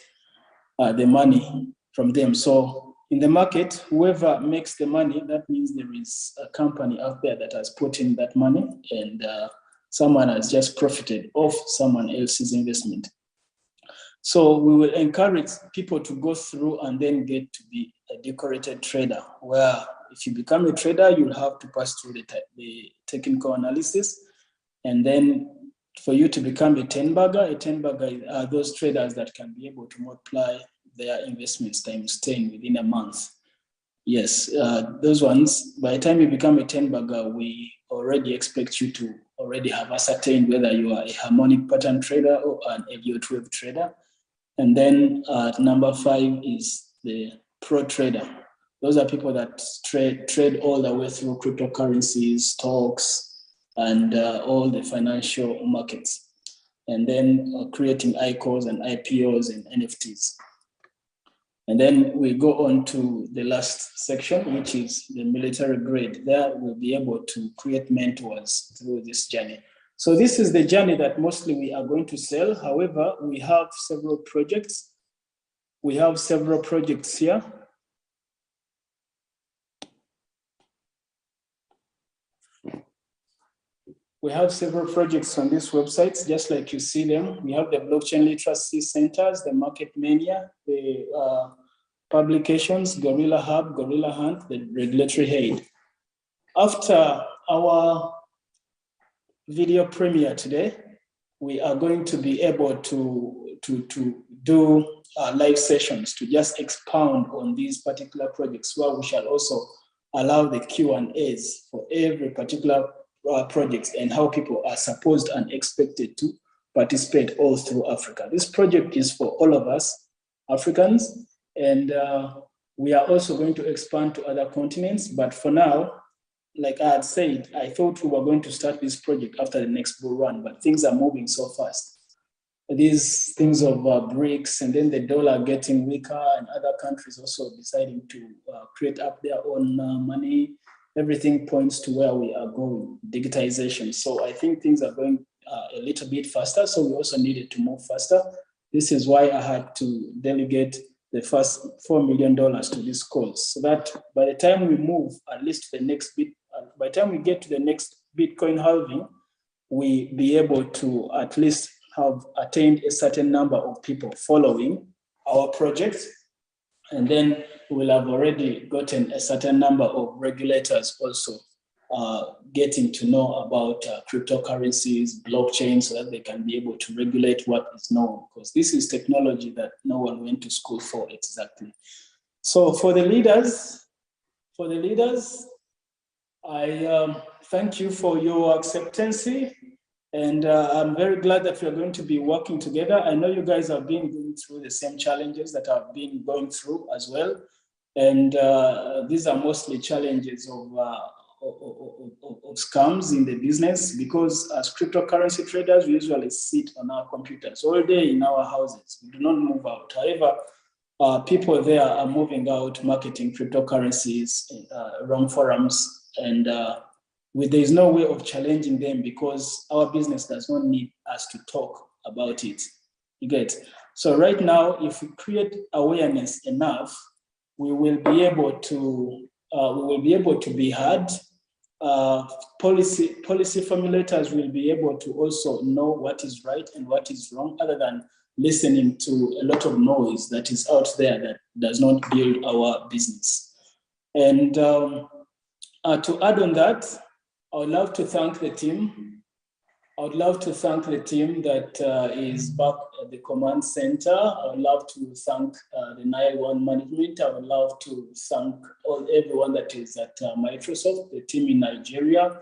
the money from them. So in the market, whoever makes the money, that means there is a company out there that has put in that money, and someone has just profited off someone else's investment. So we will encourage people to go through and then get to be a decorated trader, where if you become a trader, you'll have to pass through the technical analysis. And then for you to become a 10-bagger are those traders that can be able to multiply their investments times 10 within a month. Yes, those ones, by the time you become a 10-bagger, we already expect you to already have ascertained whether you are a harmonic pattern trader or an LU12 trader. And then number 5 is the pro trader. Those are people that trade all the way through cryptocurrencies, stocks, and all the financial markets. And then creating ICOs and IPOs and NFTs. And then we go on to the last section, which is the military grade. There we'll be able to create mentors through this journey. So this is the journey that mostly we are going to sell. However, we have several projects. We have several projects here. We have several projects on this website, just like you see them. We have the blockchain literacy centers, the market mania, the publications, Gorilla Hub, Gorilla Hunt, the regulatory aid. After our video premiere today, we are going to be able to do live sessions to just expound on these particular projects, where we shall also allow the Q&As for every particular projects and how people are supposed and expected to participate all through Africa. This project is for all of us Africans, and we are also going to expand to other continents. But for now, like I had said, I thought we were going to start this project after the next bull run, but things are moving so fast. These things of BRICS and then the dollar getting weaker and other countries also deciding to create up their own money. Everything points to where we are going, digitization. So I think things are going a little bit faster. So we also needed to move faster. This is why I had to delegate the first $4 million to this cause, so that by the time we move at least the next bit, by the time we get to the next Bitcoin halving, we be able to at least have attained a certain number of people following our project. And then we'll have already gotten a certain number of regulators also getting to know about cryptocurrencies, blockchain, so that they can be able to regulate what is known, because this is technology that no one went to school for exactly. So for the leaders, I thank you for your acceptancy. And I'm very glad that we're going to be working together. I know you guys have been going through the same challenges that I've been going through as well. And these are mostly challenges of scams in the business, because as cryptocurrency traders, we usually sit on our computers all day in our houses. We do not move out. However, people there are moving out, marketing cryptocurrencies, wrong forums, and there is no way of challenging them, because our business does not need us to talk about it. You get? So right now, if we create awareness enough, we will be able to be heard. Policy formulators will be able to also know what is right and what is wrong, other than listening to a lot of noise that is out there that does not build our business. And to add on that, I would love to thank the team. I would love to thank the team that is back at the command center. I would love to thank the Nile One management. I would love to thank everyone that is at Microsoft, the team in Nigeria,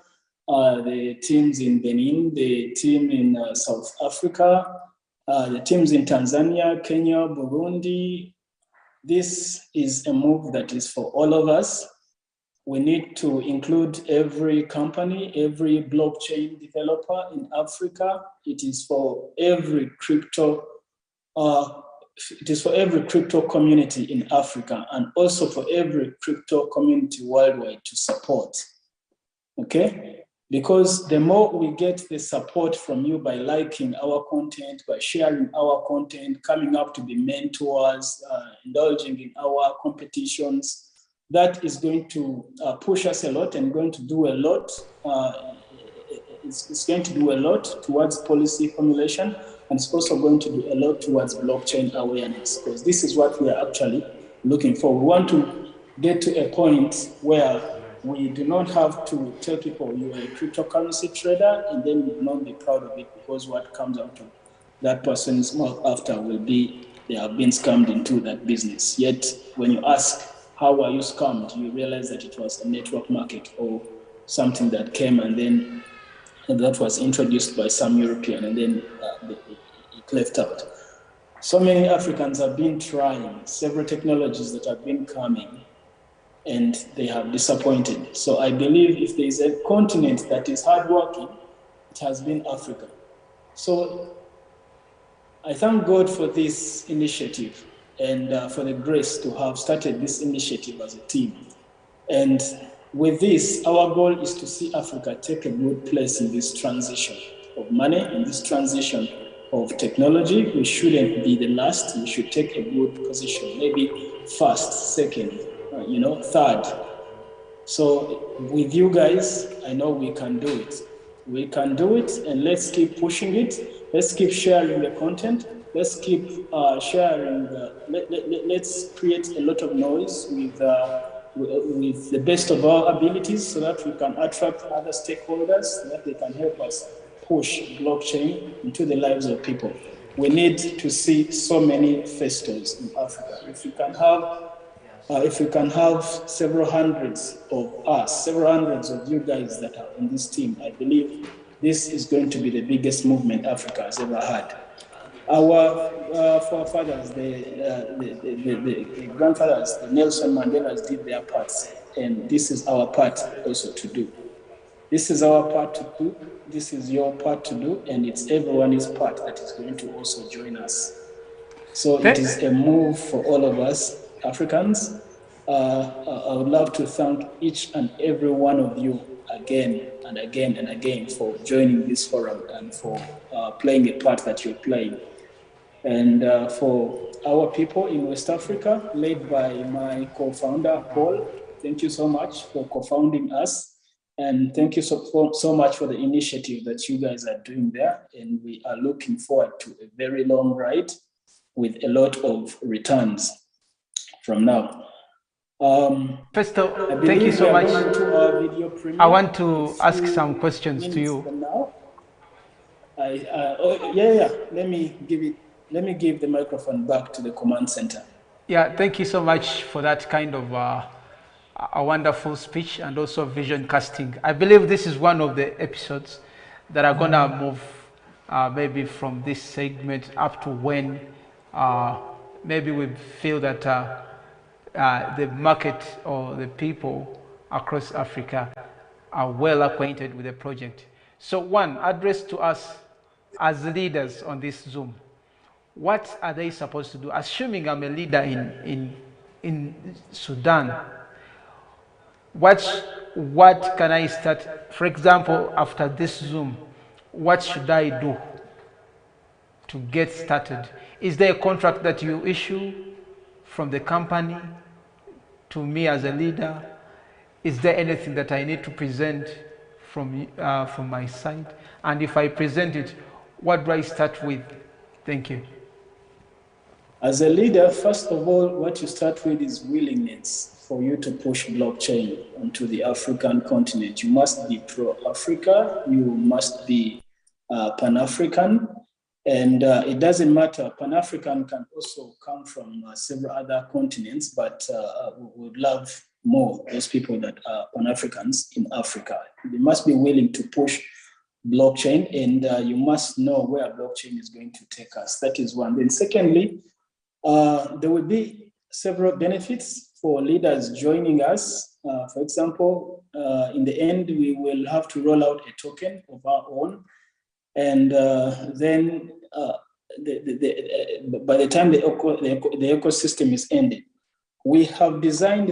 the teams in Benin, the team in South Africa, the teams in Tanzania, Kenya, Burundi. This is a move that is for all of us. We need to include every company, every blockchain developer in Africa. It is for every crypto. It is for every crypto community in Africa, and also for every crypto community worldwide to support. Okay, because the more we get the support from you by liking our content, by sharing our content, coming up to be mentors, indulging in our competitions, that is going to push us a lot and going to do a lot. It's going to do a lot towards policy formulation, and it's also going to do a lot towards blockchain awareness, because this is what we are actually looking for. We want to get to a point where we do not have to tell people you are a cryptocurrency trader and then you will not be proud of it, because what comes out of that person's mouth after will be they have been scammed into that business. Yet when you ask, how were you scammed? You realize that it was a network market or something that came and then that was introduced by some European, and then it left out. So many Africans have been trying several technologies that have been coming, and they have disappointed. So I believe if there is a continent that is hardworking, it has been Africa. So I thank God for this initiative and for the grace to have started this initiative as a team. And with this, our goal is to see Africa take a good place in this transition of money, in this transition of technology. We shouldn't be the last. We should take a good position, maybe first, second, third. So with you guys, I know we can do it. We can do it, and let's keep pushing it. Let's keep sharing the content. Let's keep sharing. Let's create a lot of noise with the best of our abilities so that we can attract other stakeholders, so that they can help us push blockchain into the lives of people. We need to see so many festivals in Africa. If we can have several hundreds of us, several hundreds of you guys that are in this team, I believe this is going to be the biggest movement Africa has ever had. Our forefathers, the grandfathers, the Nelson Mandelas did their parts, and this is our part also to do. This is our part to do, this is your part to do, and it's everyone's part that is going to also join us. So it is a move for all of us Africans. I would love to thank each and every one of you again and again and again for joining this forum and for playing a part that you're playing. And for our people in West Africa, led by my co-founder, Paul, thank you so much for co-founding us. And thank you so much for the initiative that you guys are doing there. And we are looking forward to a very long ride with a lot of returns from now. Festo, thank you so much. I want to ask some questions to you. Let me give the microphone back to the command center. Yeah, thank you so much for that kind of a wonderful speech and also vision casting. I believe this is one of the episodes that are gonna move maybe from this segment up to when maybe we feel that the market or the people across Africa are well acquainted with the project. So one, address to us as leaders on this Zoom. What are they supposed to do? Assuming I'm a leader in Sudan, what can I start? For example, after this Zoom, what should I do to get started? Is there a contract that you issue from the company to me as a leader? Is there anything that I need to present from my side? And if I present it, what do I start with? Thank you. As a leader, first of all, what you start with is willingness for you to push blockchain onto the African continent. You must be pro-Africa, you must be Pan-African, and it doesn't matter. Pan-African can also come from several other continents, but we would love more those people that are Pan-Africans in Africa. They must be willing to push blockchain, and you must know where blockchain is going to take us. That is one. Then secondly, there will be several benefits for leaders joining us. For example, in the end, we will have to roll out a token of our own. And then by the time the ecosystem is ended, we have designed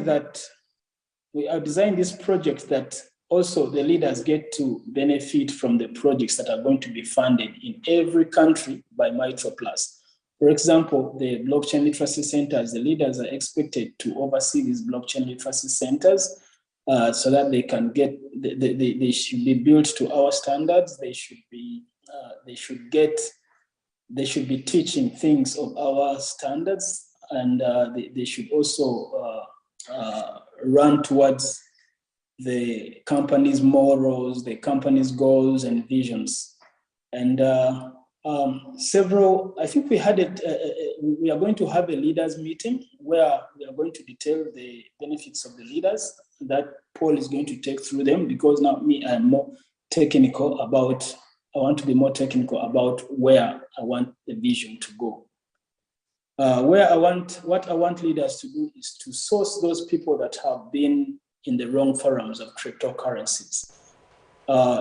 this project that also the leaders get to benefit from the projects that are going to be funded in every country by Mitroplus. For example, the blockchain literacy centers, the leaders are expected to oversee these blockchain literacy centers so that they can get, they should be built to our standards. They should be teaching things of our standards, and they should also run towards the company's morals, the company's goals and visions. And I think we are going to have a leaders meeting where we are going to detail the benefits of the leaders that Paul is going to take through them, because now I am more technical about, I want to be more technical about where I want the vision to go. What I want leaders to do is to source those people that have been in the wrong forums of cryptocurrencies,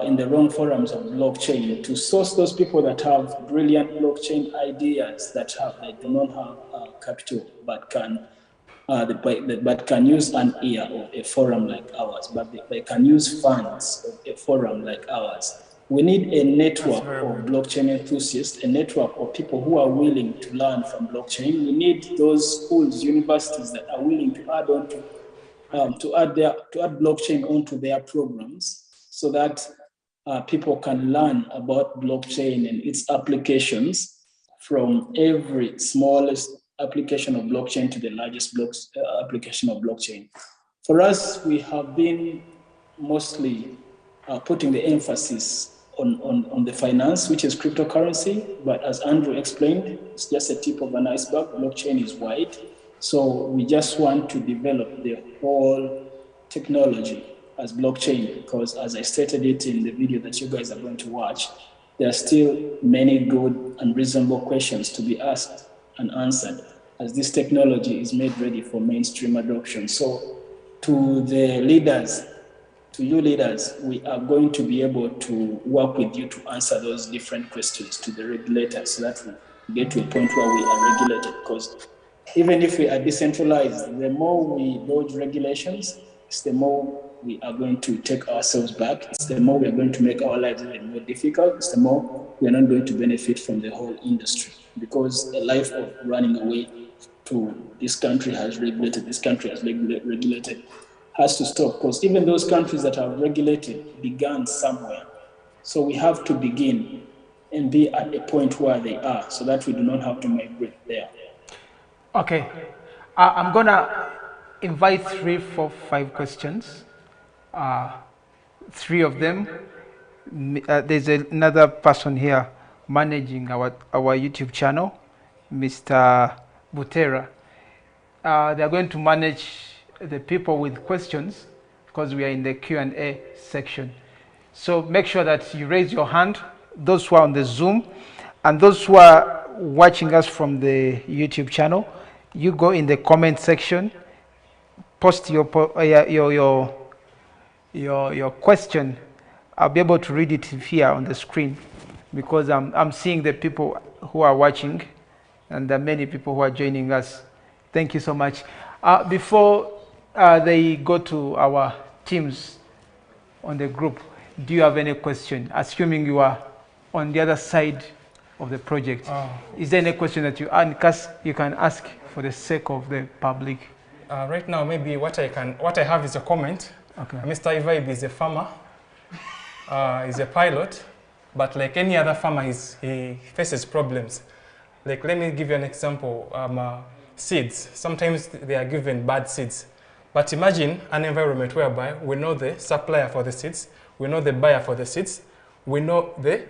in the wrong forums of blockchain, to source those people that have brilliant blockchain ideas that do not have capital, but can use an ear of a forum like ours, but they can use funds of a forum like ours. We need a network of blockchain enthusiasts, a network of people who are willing to learn from blockchain. We need those schools, universities that are willing to add on to add blockchain onto their programs, so that people can learn about blockchain and its applications, from every smallest application of blockchain to the largest application of blockchain. For us, we have been mostly putting the emphasis on the finance, which is cryptocurrency, but as Andrew explained, it's just a tip of an iceberg. Blockchain is wide, so we just want to develop the whole technology as blockchain, because as I stated it in the video that you guys are going to watch, there are still many good and reasonable questions to be asked and answered as this technology is made ready for mainstream adoption. So to the leaders, to you leaders, we are going to be able to work with you to answer those different questions to the regulators, so that we get to a point where we are regulated. Because even if we are decentralized, the more we dodge regulations, it's the more we are going to take ourselves back. It's the more we are going to make our lives even more difficult. It's the more we are not going to benefit from the whole industry, because a life of running away to this country has regulated, this country has regulated, has to stop, because even those countries that have regulated began somewhere. So we have to begin and be at a point where they are, so that we do not have to migrate there. Okay, I'm gonna invite 3, 4, 5 questions. 3 of them. There's another person here managing our YouTube channel, Mr. Butera. They're going to manage the people with questions, because we are in the Q&A section. So make sure that you raise your hand, those who are on the Zoom, and those who are watching us from the YouTube channel. You go in the comment section, post your question. I'll be able to read it here on the screen, because I'm seeing the people who are watching, and there are many people who are joining us. Thank you so much. Before they go to our teams on the group, do you have any question? Assuming you are on the other side of the project, is there any question that you can ask for the sake of the public? Right now, maybe what I have is a comment. Okay. Mr. Ivaib is a farmer, he's a pilot, but like any other farmer, he faces problems. Like, let me give you an example. Seeds, sometimes they are given bad seeds. But imagine an environment whereby we know the supplier for the seeds, we know the buyer for the seeds, we know the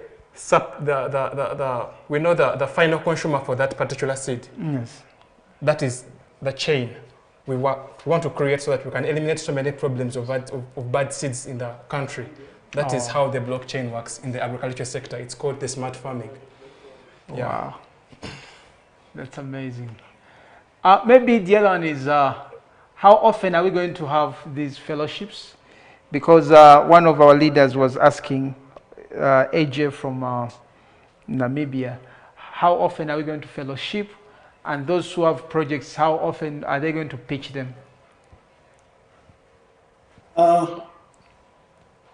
final consumer for that particular seed. Yes. That is the chain we want to create, so that we can eliminate so many problems of bad seeds in the country. That is how the blockchain works in the agriculture sector. It's called the smart farming. Yeah. Wow, that's amazing. Maybe the other one is, how often are we going to have these fellowships? Because one of our leaders was asking, AJ from Namibia, how often are we going to fellowship? And those who have projects, how often are they going to pitch them?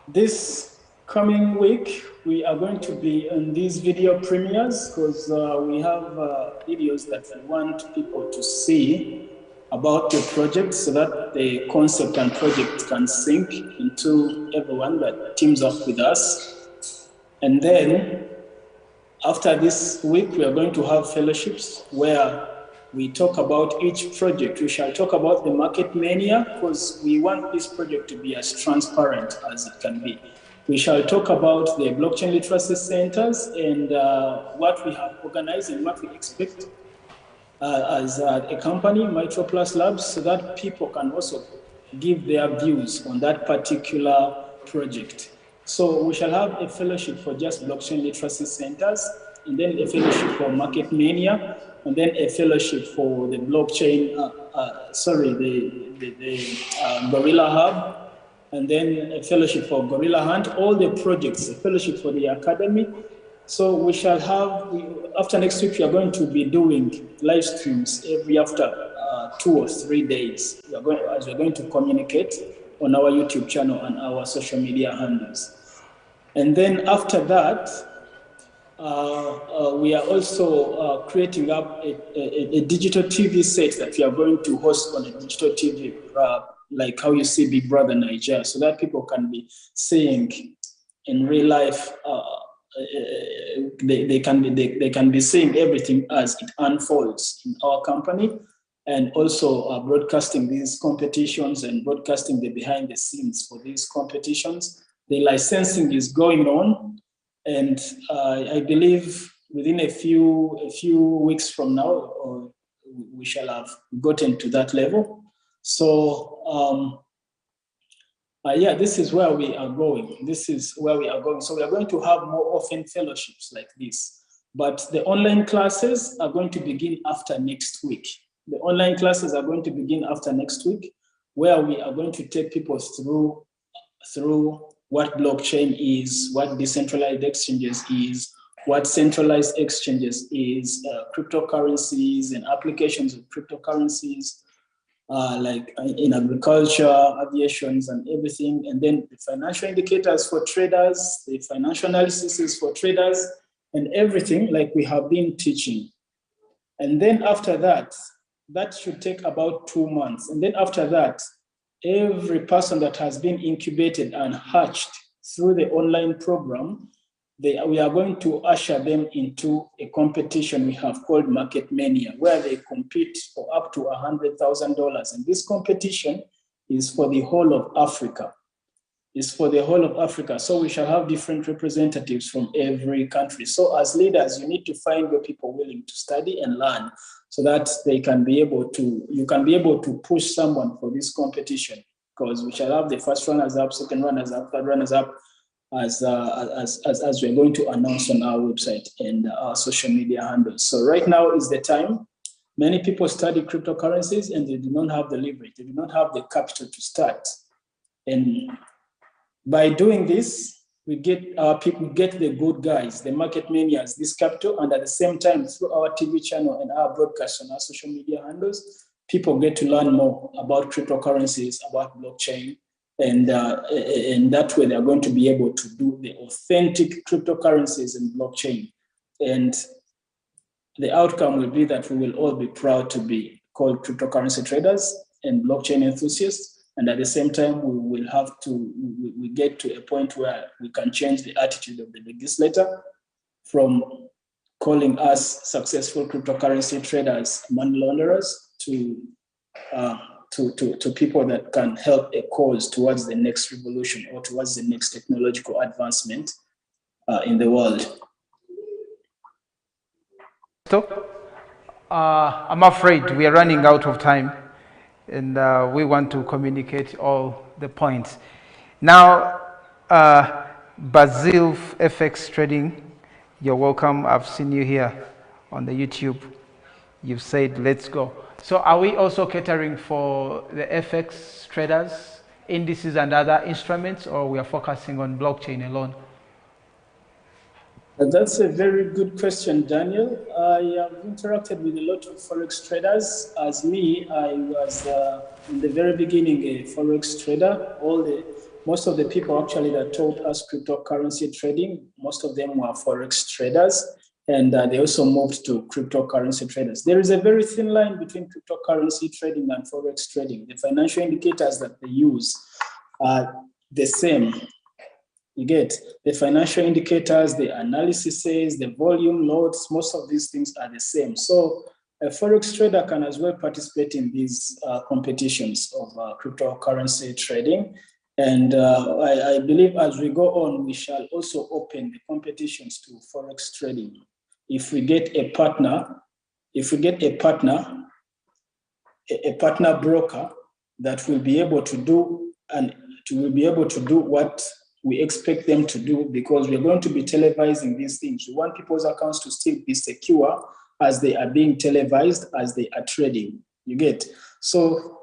This coming week, we are going to be in these video premieres, because we have videos that we want people to see about the project, so that the concept and project can sink into everyone that teams up with us. And then after this week, we are going to have fellowships where we talk about each project. We shall talk about the market mania, because we want this project to be as transparent as it can be. We shall talk about the blockchain literacy centers and what we have organized and what we expect as a company, Mitroplus Labs, so that people can also give their views on that particular project. So we shall have a fellowship for just blockchain literacy centers, and then a fellowship for Market Mania, and then a fellowship for the blockchain, Gorilla Hub, and then a fellowship for Gorilla Hunt, all the projects, a fellowship for the academy. So we shall have, after next week, we are going to be doing live streams every after 2 or 3 days. We're going to communicate on our YouTube channel and our social media handles. And then after that, we are also creating up a digital TV set that we are going to host on a digital TV, like how you see Big Brother Nigeria, so that people can be seeing in real life. They can be seeing everything as it unfolds in our company, and also broadcasting these competitions and broadcasting the behind the scenes for these competitions. The licensing is going on, and I believe within a few weeks from now, we shall have gotten to that level. So yeah, this is where we are going. This is where we are going. So we are going to have more often fellowships like this. But the online classes are going to begin after next week. The online classes are going to begin after next week, where we are going to take people through what blockchain is, what decentralized exchanges is, what centralized exchanges is, cryptocurrencies and applications of cryptocurrencies, like in agriculture, aviations, and everything. And then the financial indicators for traders, the financial analysis for traders, and everything like we have been teaching. And then after that, that should take about 2 months. And then after that, every person that has been incubated and hatched through the online program, we are going to usher them into a competition we have called Market Mania, where they compete for up to $100,000. And this competition is for the whole of Africa. It's for the whole of Africa. So we shall have different representatives from every country. So as leaders, you need to find your people willing to study and learn, so that you can be able to push someone for this competition, because we shall have the first runners up, second runners up, third runners up, as we're going to announce on our website and our social media handles. So right now is the time. Many people study cryptocurrencies and they do not have the leverage. They do not have the capital to start. And by doing this, we get our people, get the good guys, the market manias, this capital, and at the same time, through our TV channel and our broadcast on our social media handles, people get to learn more about cryptocurrencies, about blockchain, and that way they're going to be able to do the authentic cryptocurrencies and blockchain. And the outcome will be that we will all be proud to be called cryptocurrency traders and blockchain enthusiasts. And at the same time, we get to a point where we can change the attitude of the legislator from calling us successful cryptocurrency traders, money launderers, to people that can help a cause towards the next revolution or towards the next technological advancement in the world. I'm afraid we are running out of time, and we want to communicate all the points. Now, Basil FX Trading, you're welcome. I've seen you here on the YouTube. You've said, let's go. So are we also catering for the FX traders, indices and other instruments, or we are focusing on blockchain alone? That's a very good question, Daniel. I have interacted with a lot of Forex traders. As me, I was in the very beginning a Forex trader. Most of the people actually that taught us cryptocurrency trading, most of them were Forex traders, and they also moved to cryptocurrency traders. There is a very thin line between cryptocurrency trading and Forex trading. The financial indicators that they use are the same. You get the financial indicators, the analysis, the volume, loads, most of these things are the same. So a Forex trader can as well participate in these competitions of cryptocurrency trading. And I believe as we go on, we shall also open the competitions to Forex trading. If we get a partner, a partner broker that will be able to do what we expect them to do, because we're going to be televising these things. We want people's accounts to still be secure as they are being televised, as they are trading. You get? So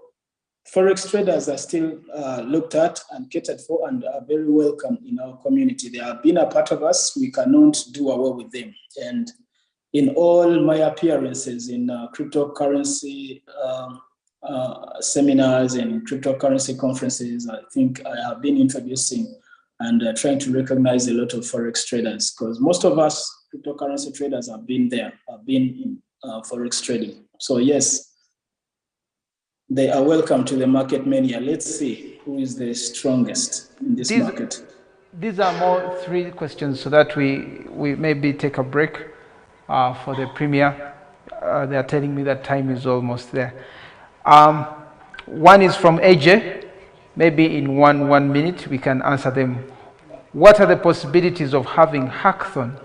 Forex traders are still looked at and catered for and are very welcome in our community. They have been a part of us. We cannot do away with them. And in all my appearances in cryptocurrency seminars and cryptocurrency conferences, I think I have been introducing and trying to recognize a lot of Forex traders, because most of us cryptocurrency traders have been there, have been in Forex trading. So yes, they are welcome to the market mania. Let's see who is the strongest in this market. These are more 3 questions so that we maybe take a break for the premiere. They are telling me that time is almost there. One is from AJ. Maybe in one minute we can answer them. What are the possibilities of having hackathon?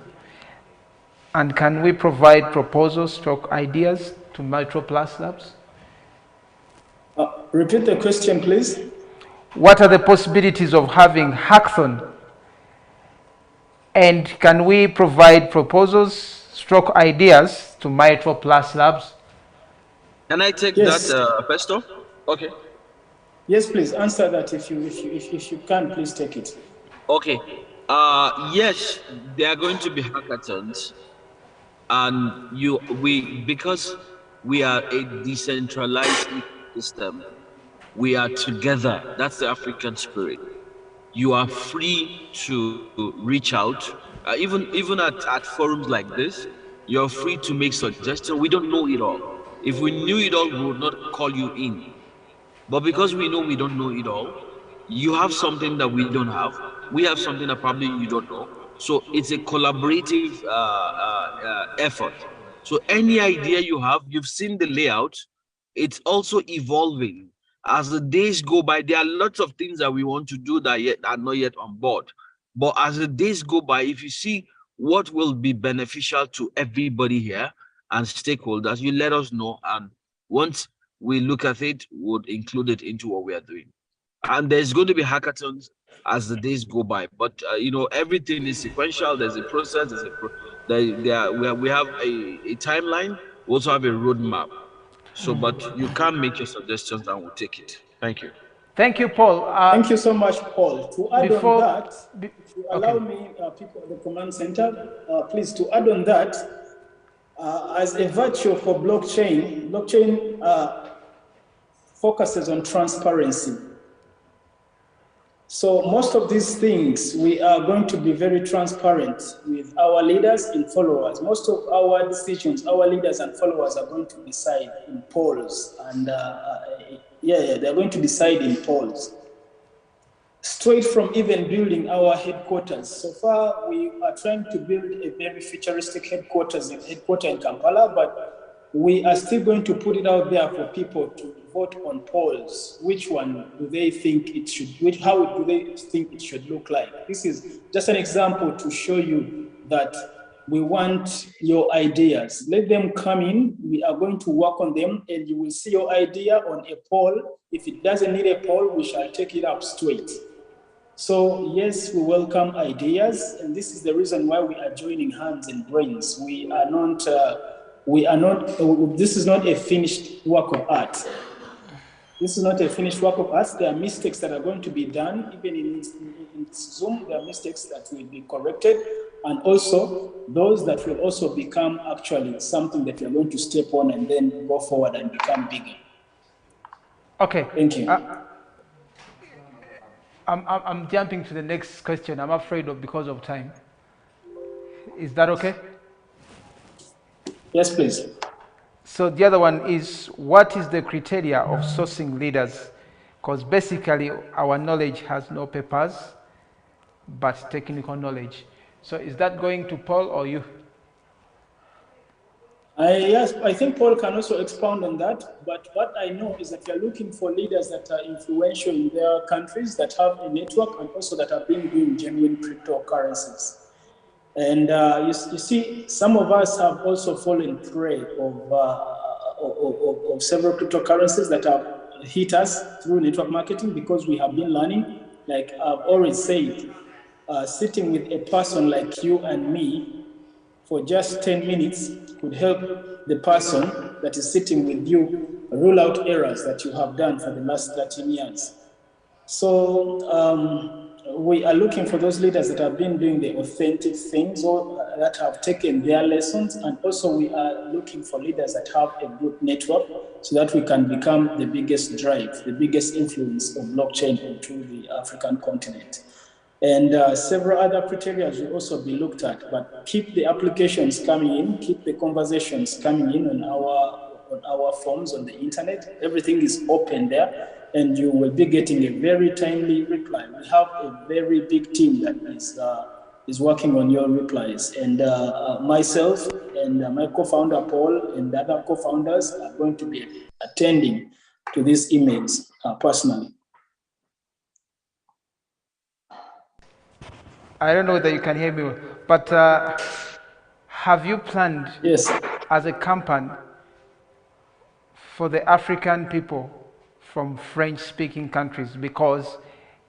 And can we provide proposals, stroke ideas to Mitroplus Labs? Repeat the question, please. What are the possibilities of having hackathon? And can we provide proposals, stroke ideas to Mitroplus Labs? Can I take that, Festo? Okay. Yes, please answer that. If you can, please take it. Okay. Yes, there are going to be hackathons, and because we are a decentralized ecosystem, we are together. That's the African spirit. You are free to reach out, even at forums like this. You're free to make suggestions. We don't know it all. If we knew it all, we would not call you in. But because we know we don't know it all, you have something that we don't have. We have something that probably you don't know. So it's a collaborative effort. So any idea you have, you've seen the layout. It's also evolving as the days go by. There are lots of things that we want to do that yet are not yet on board. But as the days go by, if you see what will be beneficial to everybody here and stakeholders, you let us know. And once we look at it, would include it into what we are doing. And there's going to be hackathons as the days go by. But everything is sequential. There's a process. We have a timeline. We also have a roadmap. So, but you can make your suggestions and we'll take it. Thank you. Thank you, Paul. Thank you so much, Paul. To add on that, if you allow me, people at the command center, please, to add on that, as a virtue for blockchain focuses on transparency. So most of these things, we are going to be very transparent with our leaders and followers. Most of our decisions, our leaders and followers are going to decide in polls. And they're going to decide in polls. Straight from even building our headquarters. So far, we are trying to build a very futuristic headquarter in Kampala, but we are still going to put it out there for people to vote on polls. Which one do they think it should, how do they think it should look like? This is just an example to show you that we want your ideas. Let them come in. We are going to work on them, and you will see your idea on a poll. If it doesn't need a poll, we shall take it up straight. So yes, we welcome ideas, and this is the reason why we are joining hands and brains. We are not, this is not a finished work of art. This is not a finished work of art. There are mistakes that are going to be done, even in Zoom, there are mistakes that will be corrected, and also those that will also become actually something that we are going to step on and then go forward and become bigger. Okay. Thank you. I'm jumping to the next question. I'm afraid of because of time. Is that okay? Yes, please. So the other one is, what is the criteria of sourcing leaders? Because basically our knowledge has no papers, but technical knowledge. So is that going to Paul or you? Yes, I think Paul can also expound on that, but what I know is that we are looking for leaders that are influential in their countries, that have a network, and also that have been doing genuine cryptocurrencies. And you see, some of us have also fallen prey of several cryptocurrencies that have hit us through network marketing, because we have been learning. Like I've always said, sitting with a person like you and me for just 10 minutes could help the person that is sitting with you rule out errors that you have done for the last 13 years. So we are looking for those leaders that have been doing the authentic things or that have taken their lessons. And also we are looking for leaders that have a good network so that we can become the biggest drive, the biggest influence of blockchain into the African continent. And several other criteria will also be looked at, but keep the applications coming in, keep the conversations coming in on our forums on the internet. Everything is open there, and you will be getting a very timely reply. We have a very big team that is working on your replies, and myself and my co-founder Paul and the other co-founders are going to be attending to these emails personally. I don't know whether you can hear me, but have you planned, yes, as a company, for the African people from French-speaking countries? Because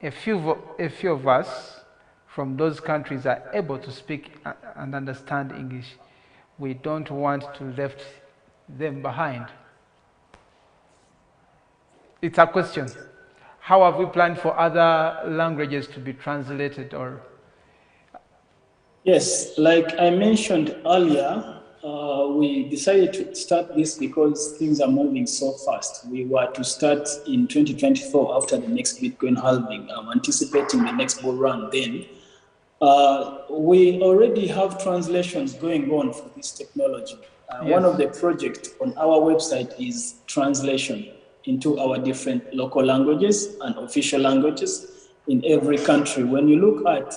a few of us from those countries are able to speak and understand English. We don't want to left them behind. It's a question. How have we planned for other languages to be translated or? Yes, like I mentioned earlier, we decided to start this because things are moving so fast. We were to start in 2024 after the next Bitcoin halving. I'm anticipating the next bull run then. We already have translations going on for this technology. Yes. One of the projects on our website is translation into our different local languages and official languages in every country. When you look at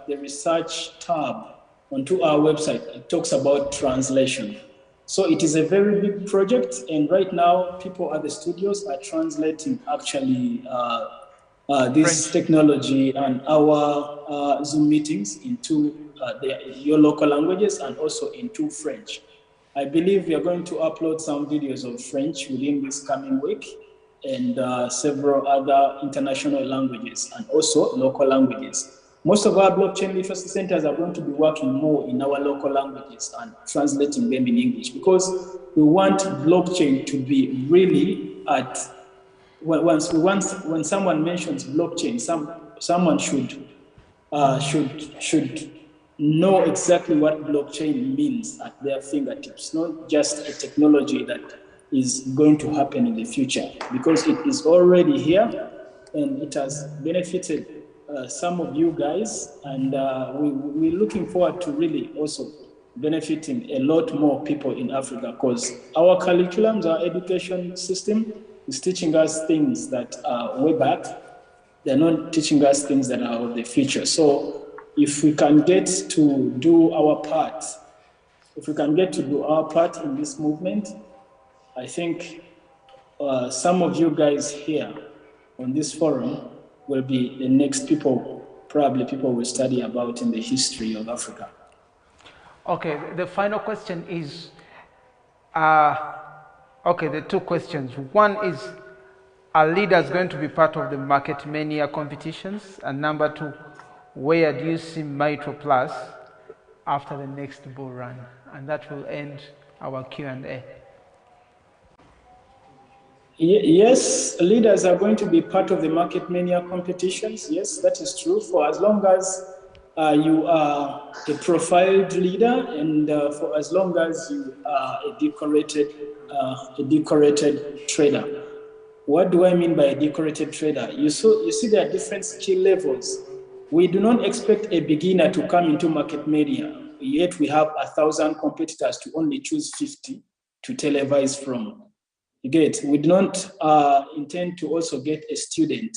the research tab onto our website, it talks about translation. So it is a very big project, and right now people at the studios are translating actually this French technology and our Zoom meetings into your local languages and also into French. I believe we are going to upload some videos of French within this coming week, and several other international languages and also local languages. Most of our blockchain literacy centers are going to be working more in our local languages and translating them in English, because we want blockchain to be really at, when someone mentions blockchain, someone should know exactly what blockchain means at their fingertips, not just a technology that is going to happen in the future, because it is already here and it has benefited some of you guys, and we're looking forward to really also benefiting a lot more people in Africa, because our curriculums, our education system is teaching us things that are way back. They're not teaching us things that are of the future. So if we can get to do our part, in this movement, I think some of you guys here on this forum will be the next people will study about in the history of Africa. Okay, the final question is, okay, the two questions. One is, are leaders going to be part of the Market Mania competitions? And number two, where do you see Mitroplus after the next bull run? And that will end our Q&A. Yes, leaders are going to be part of the Market Mania competitions. Yes, that is true. For as long as you are a profiled leader, and for as long as you are a decorated trader. What do I mean by a decorated trader? You see there are different skill levels. We do not expect a beginner to come into Market Mania, yet we have 1,000 competitors to only choose 50 to televise from. You get, we do not intend to also get a student.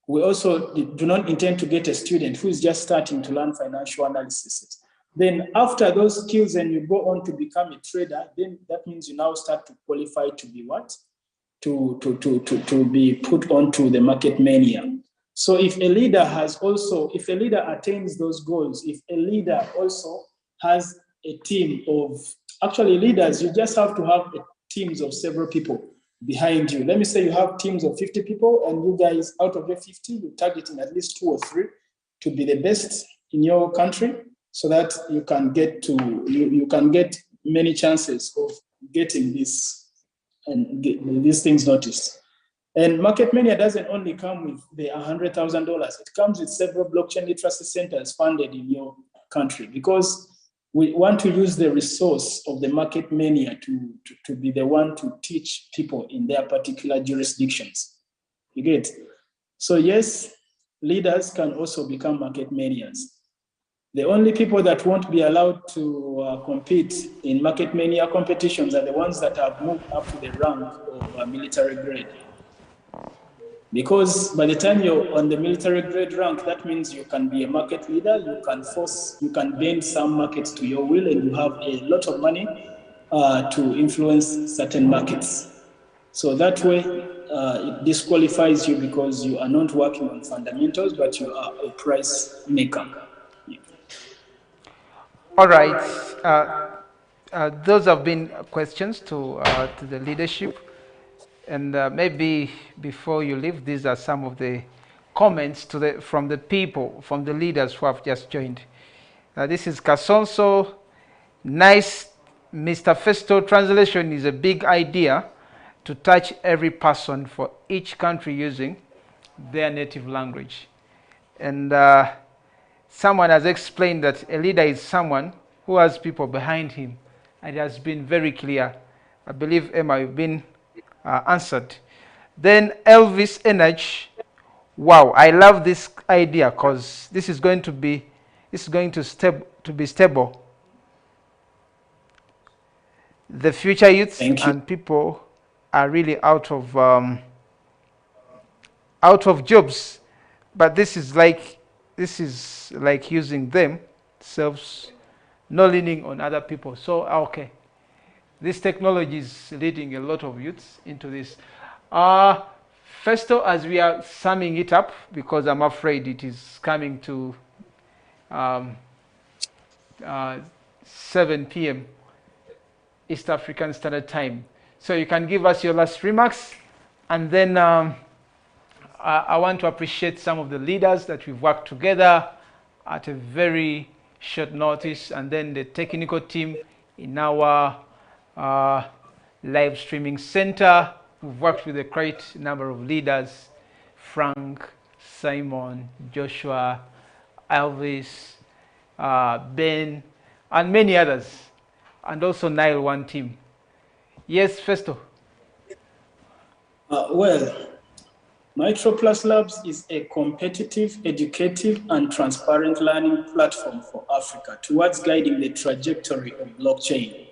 We also do not intend to get a student who is just starting to learn financial analysis. Then after those skills and you go on to become a trader, then that means you now start to qualify to be what? To be put onto the Market Mania. So if a leader attains those goals, if a leader also has a team of, actually leaders, you just have to have teams of several people. behind you. Let me say you have teams of 50 people, and you guys, out of the 50, you're targeting at least 2 or 3 to be the best in your country, so that you can get you can get many chances of getting this and get these things noticed. And Market Mania doesn't only come with the $100,000. It comes with several blockchain literacy centers funded in your country, because we want to use the resource of the Market Mania to be the one to teach people in their particular jurisdictions. You get? So yes, leaders can also become Market Manias. The only people that won't be allowed to compete in Market Mania competitions are the ones that have moved up to the rank of military grade. Because by the time you're on the military grade rank, that means you can be a market leader, you can bend some markets to your will, and you have a lot of money to influence certain markets. So that way, it disqualifies you because you are not working on fundamentals, but you are a price maker. All right. Those have been questions to the leadership. And maybe before you leave, these are some of the comments from the people, from the leaders who have just joined. This is Kasonso. Nice, Mr. Festo. Translation is a big idea to touch every person for each country using their native language. And someone has explained that a leader is someone who has people behind him. And it has been very clear. I believe, Emma, you've been answered. Then Elvis Energy. Wow, I love this idea, because this is going to be stable. The future youths and people are really out of jobs, but this is like using themselves, not leaning on other people. So okay, this technology is leading a lot of youths into this. Festo, as we are summing it up, because I'm afraid it is coming to 7 p.m. East African Standard Time. So you can give us your last remarks, and then I want to appreciate some of the leaders that we've worked together at a very short notice, and then the technical team in our live streaming center. We've worked with a great number of leaders: Frank, Simon, Joshua, Elvis, Ben, and many others, and also Nile One team. Yes, Festo. Well, Mitroplus Labs is a competitive, educative, and transparent learning platform for Africa towards guiding the trajectory of blockchain,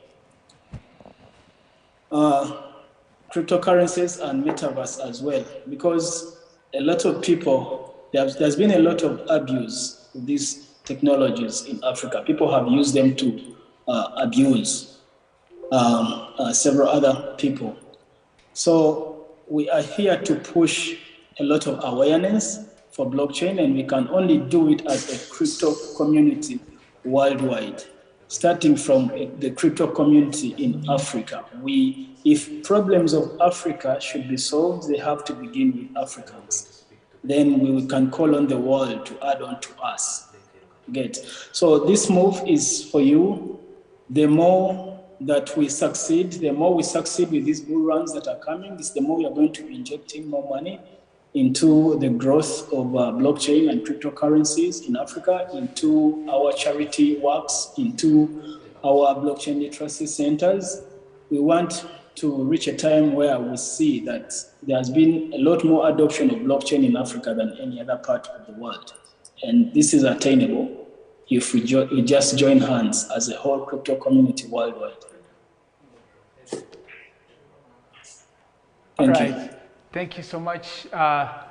cryptocurrencies, and metaverse as well, because a lot of people, there's been a lot of abuse of these technologies in Africa. People have used them to abuse several other people. So we are here to push a lot of awareness for blockchain, and we can only do it as a crypto community worldwide, starting from the crypto community in Africa. If problems of Africa should be solved, they have to begin with Africans. Then we can call on the world to add on to us. So this move is for you. The more that we succeed, with these bull runs that are coming, the more we are going to be injecting more money into the growth of blockchain and cryptocurrencies in Africa, into our charity works, into our blockchain literacy centers. We want to reach a time where we see that there has been a lot more adoption of blockchain in Africa than any other part of the world. And this is attainable if we just join hands as a whole crypto community worldwide. Thank you. Thank you so much. I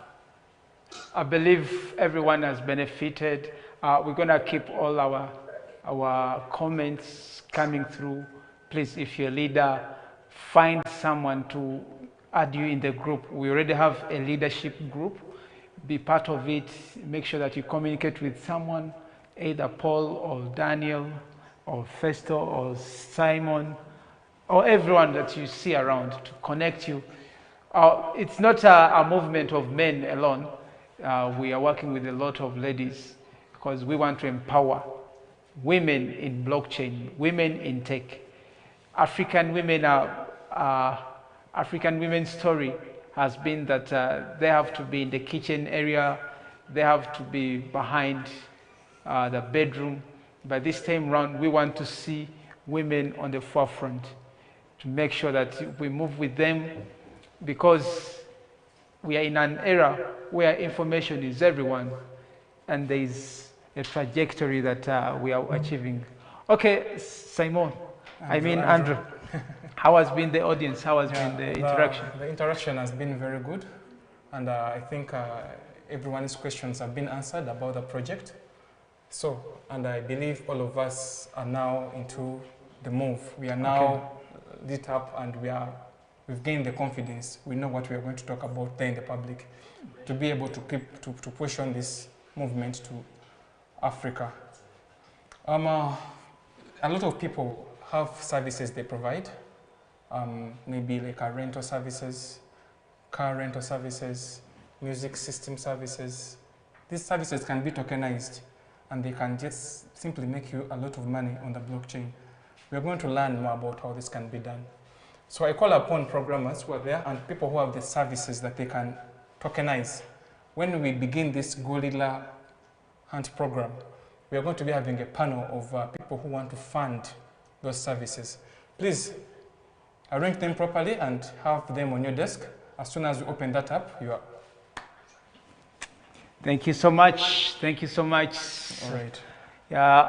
believe everyone has benefited. We're going to keep all our comments coming through. Please, if you're a leader, find someone to add you in the group. We already have a leadership group. Be part of it. Make sure that you communicate with someone, either Paul or Daniel or Festo or Simon or everyone that you see around, to connect you It's not a movement of men alone. We are working with a lot of ladies because we want to empower women in blockchain, women in tech. African women African women's story has been that they have to be in the kitchen area, they have to be behind the bedroom. But this time round, we want to see women on the forefront to make sure that we move with them, because we are in an era where information is everyone, and there is a trajectory that we are achieving. Okay, Simon, Andrew, how has been the audience? How has been the interaction? The interaction has been very good, and I think everyone's questions have been answered about the project. So, and I believe all of us are now into the move. We are now lit up, and we've gained the confidence. We know what we are going to talk about there in the public, to be able to to push on this movement to Africa. A lot of people have services they provide, maybe like rental services, car rental services, music system services. These services can be tokenized, and they can just simply make you a lot of money on the blockchain. We're going to learn more about how this can be done. So I call upon programmers who are there and people who have the services that they can tokenize. When we begin this Gorilla Hunt program, we are going to be having a panel of people who want to fund those services. Please arrange them properly and have them on your desk. As soon as we open that up, you are. Thank you so much. Thank you so much. All right.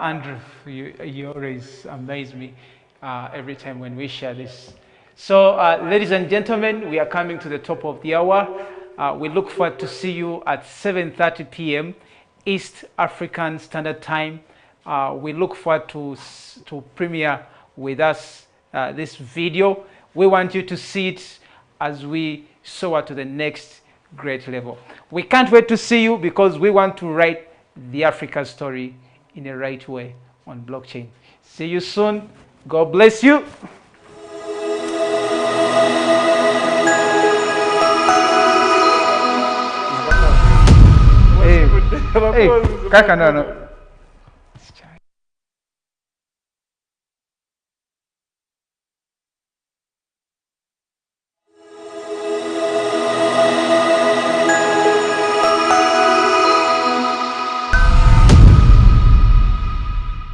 Andrew, you always amaze me every time when we share this. So, ladies and gentlemen, we are coming to the top of the hour. We look forward to see you at 7:30 p.m. East African Standard Time. We look forward to premiere with us this video. We want you to see it as we soar to the next great level. We can't wait to see you, because we want to write the Africa story in the right way on blockchain. See you soon. God bless you. Hey, kaka, no.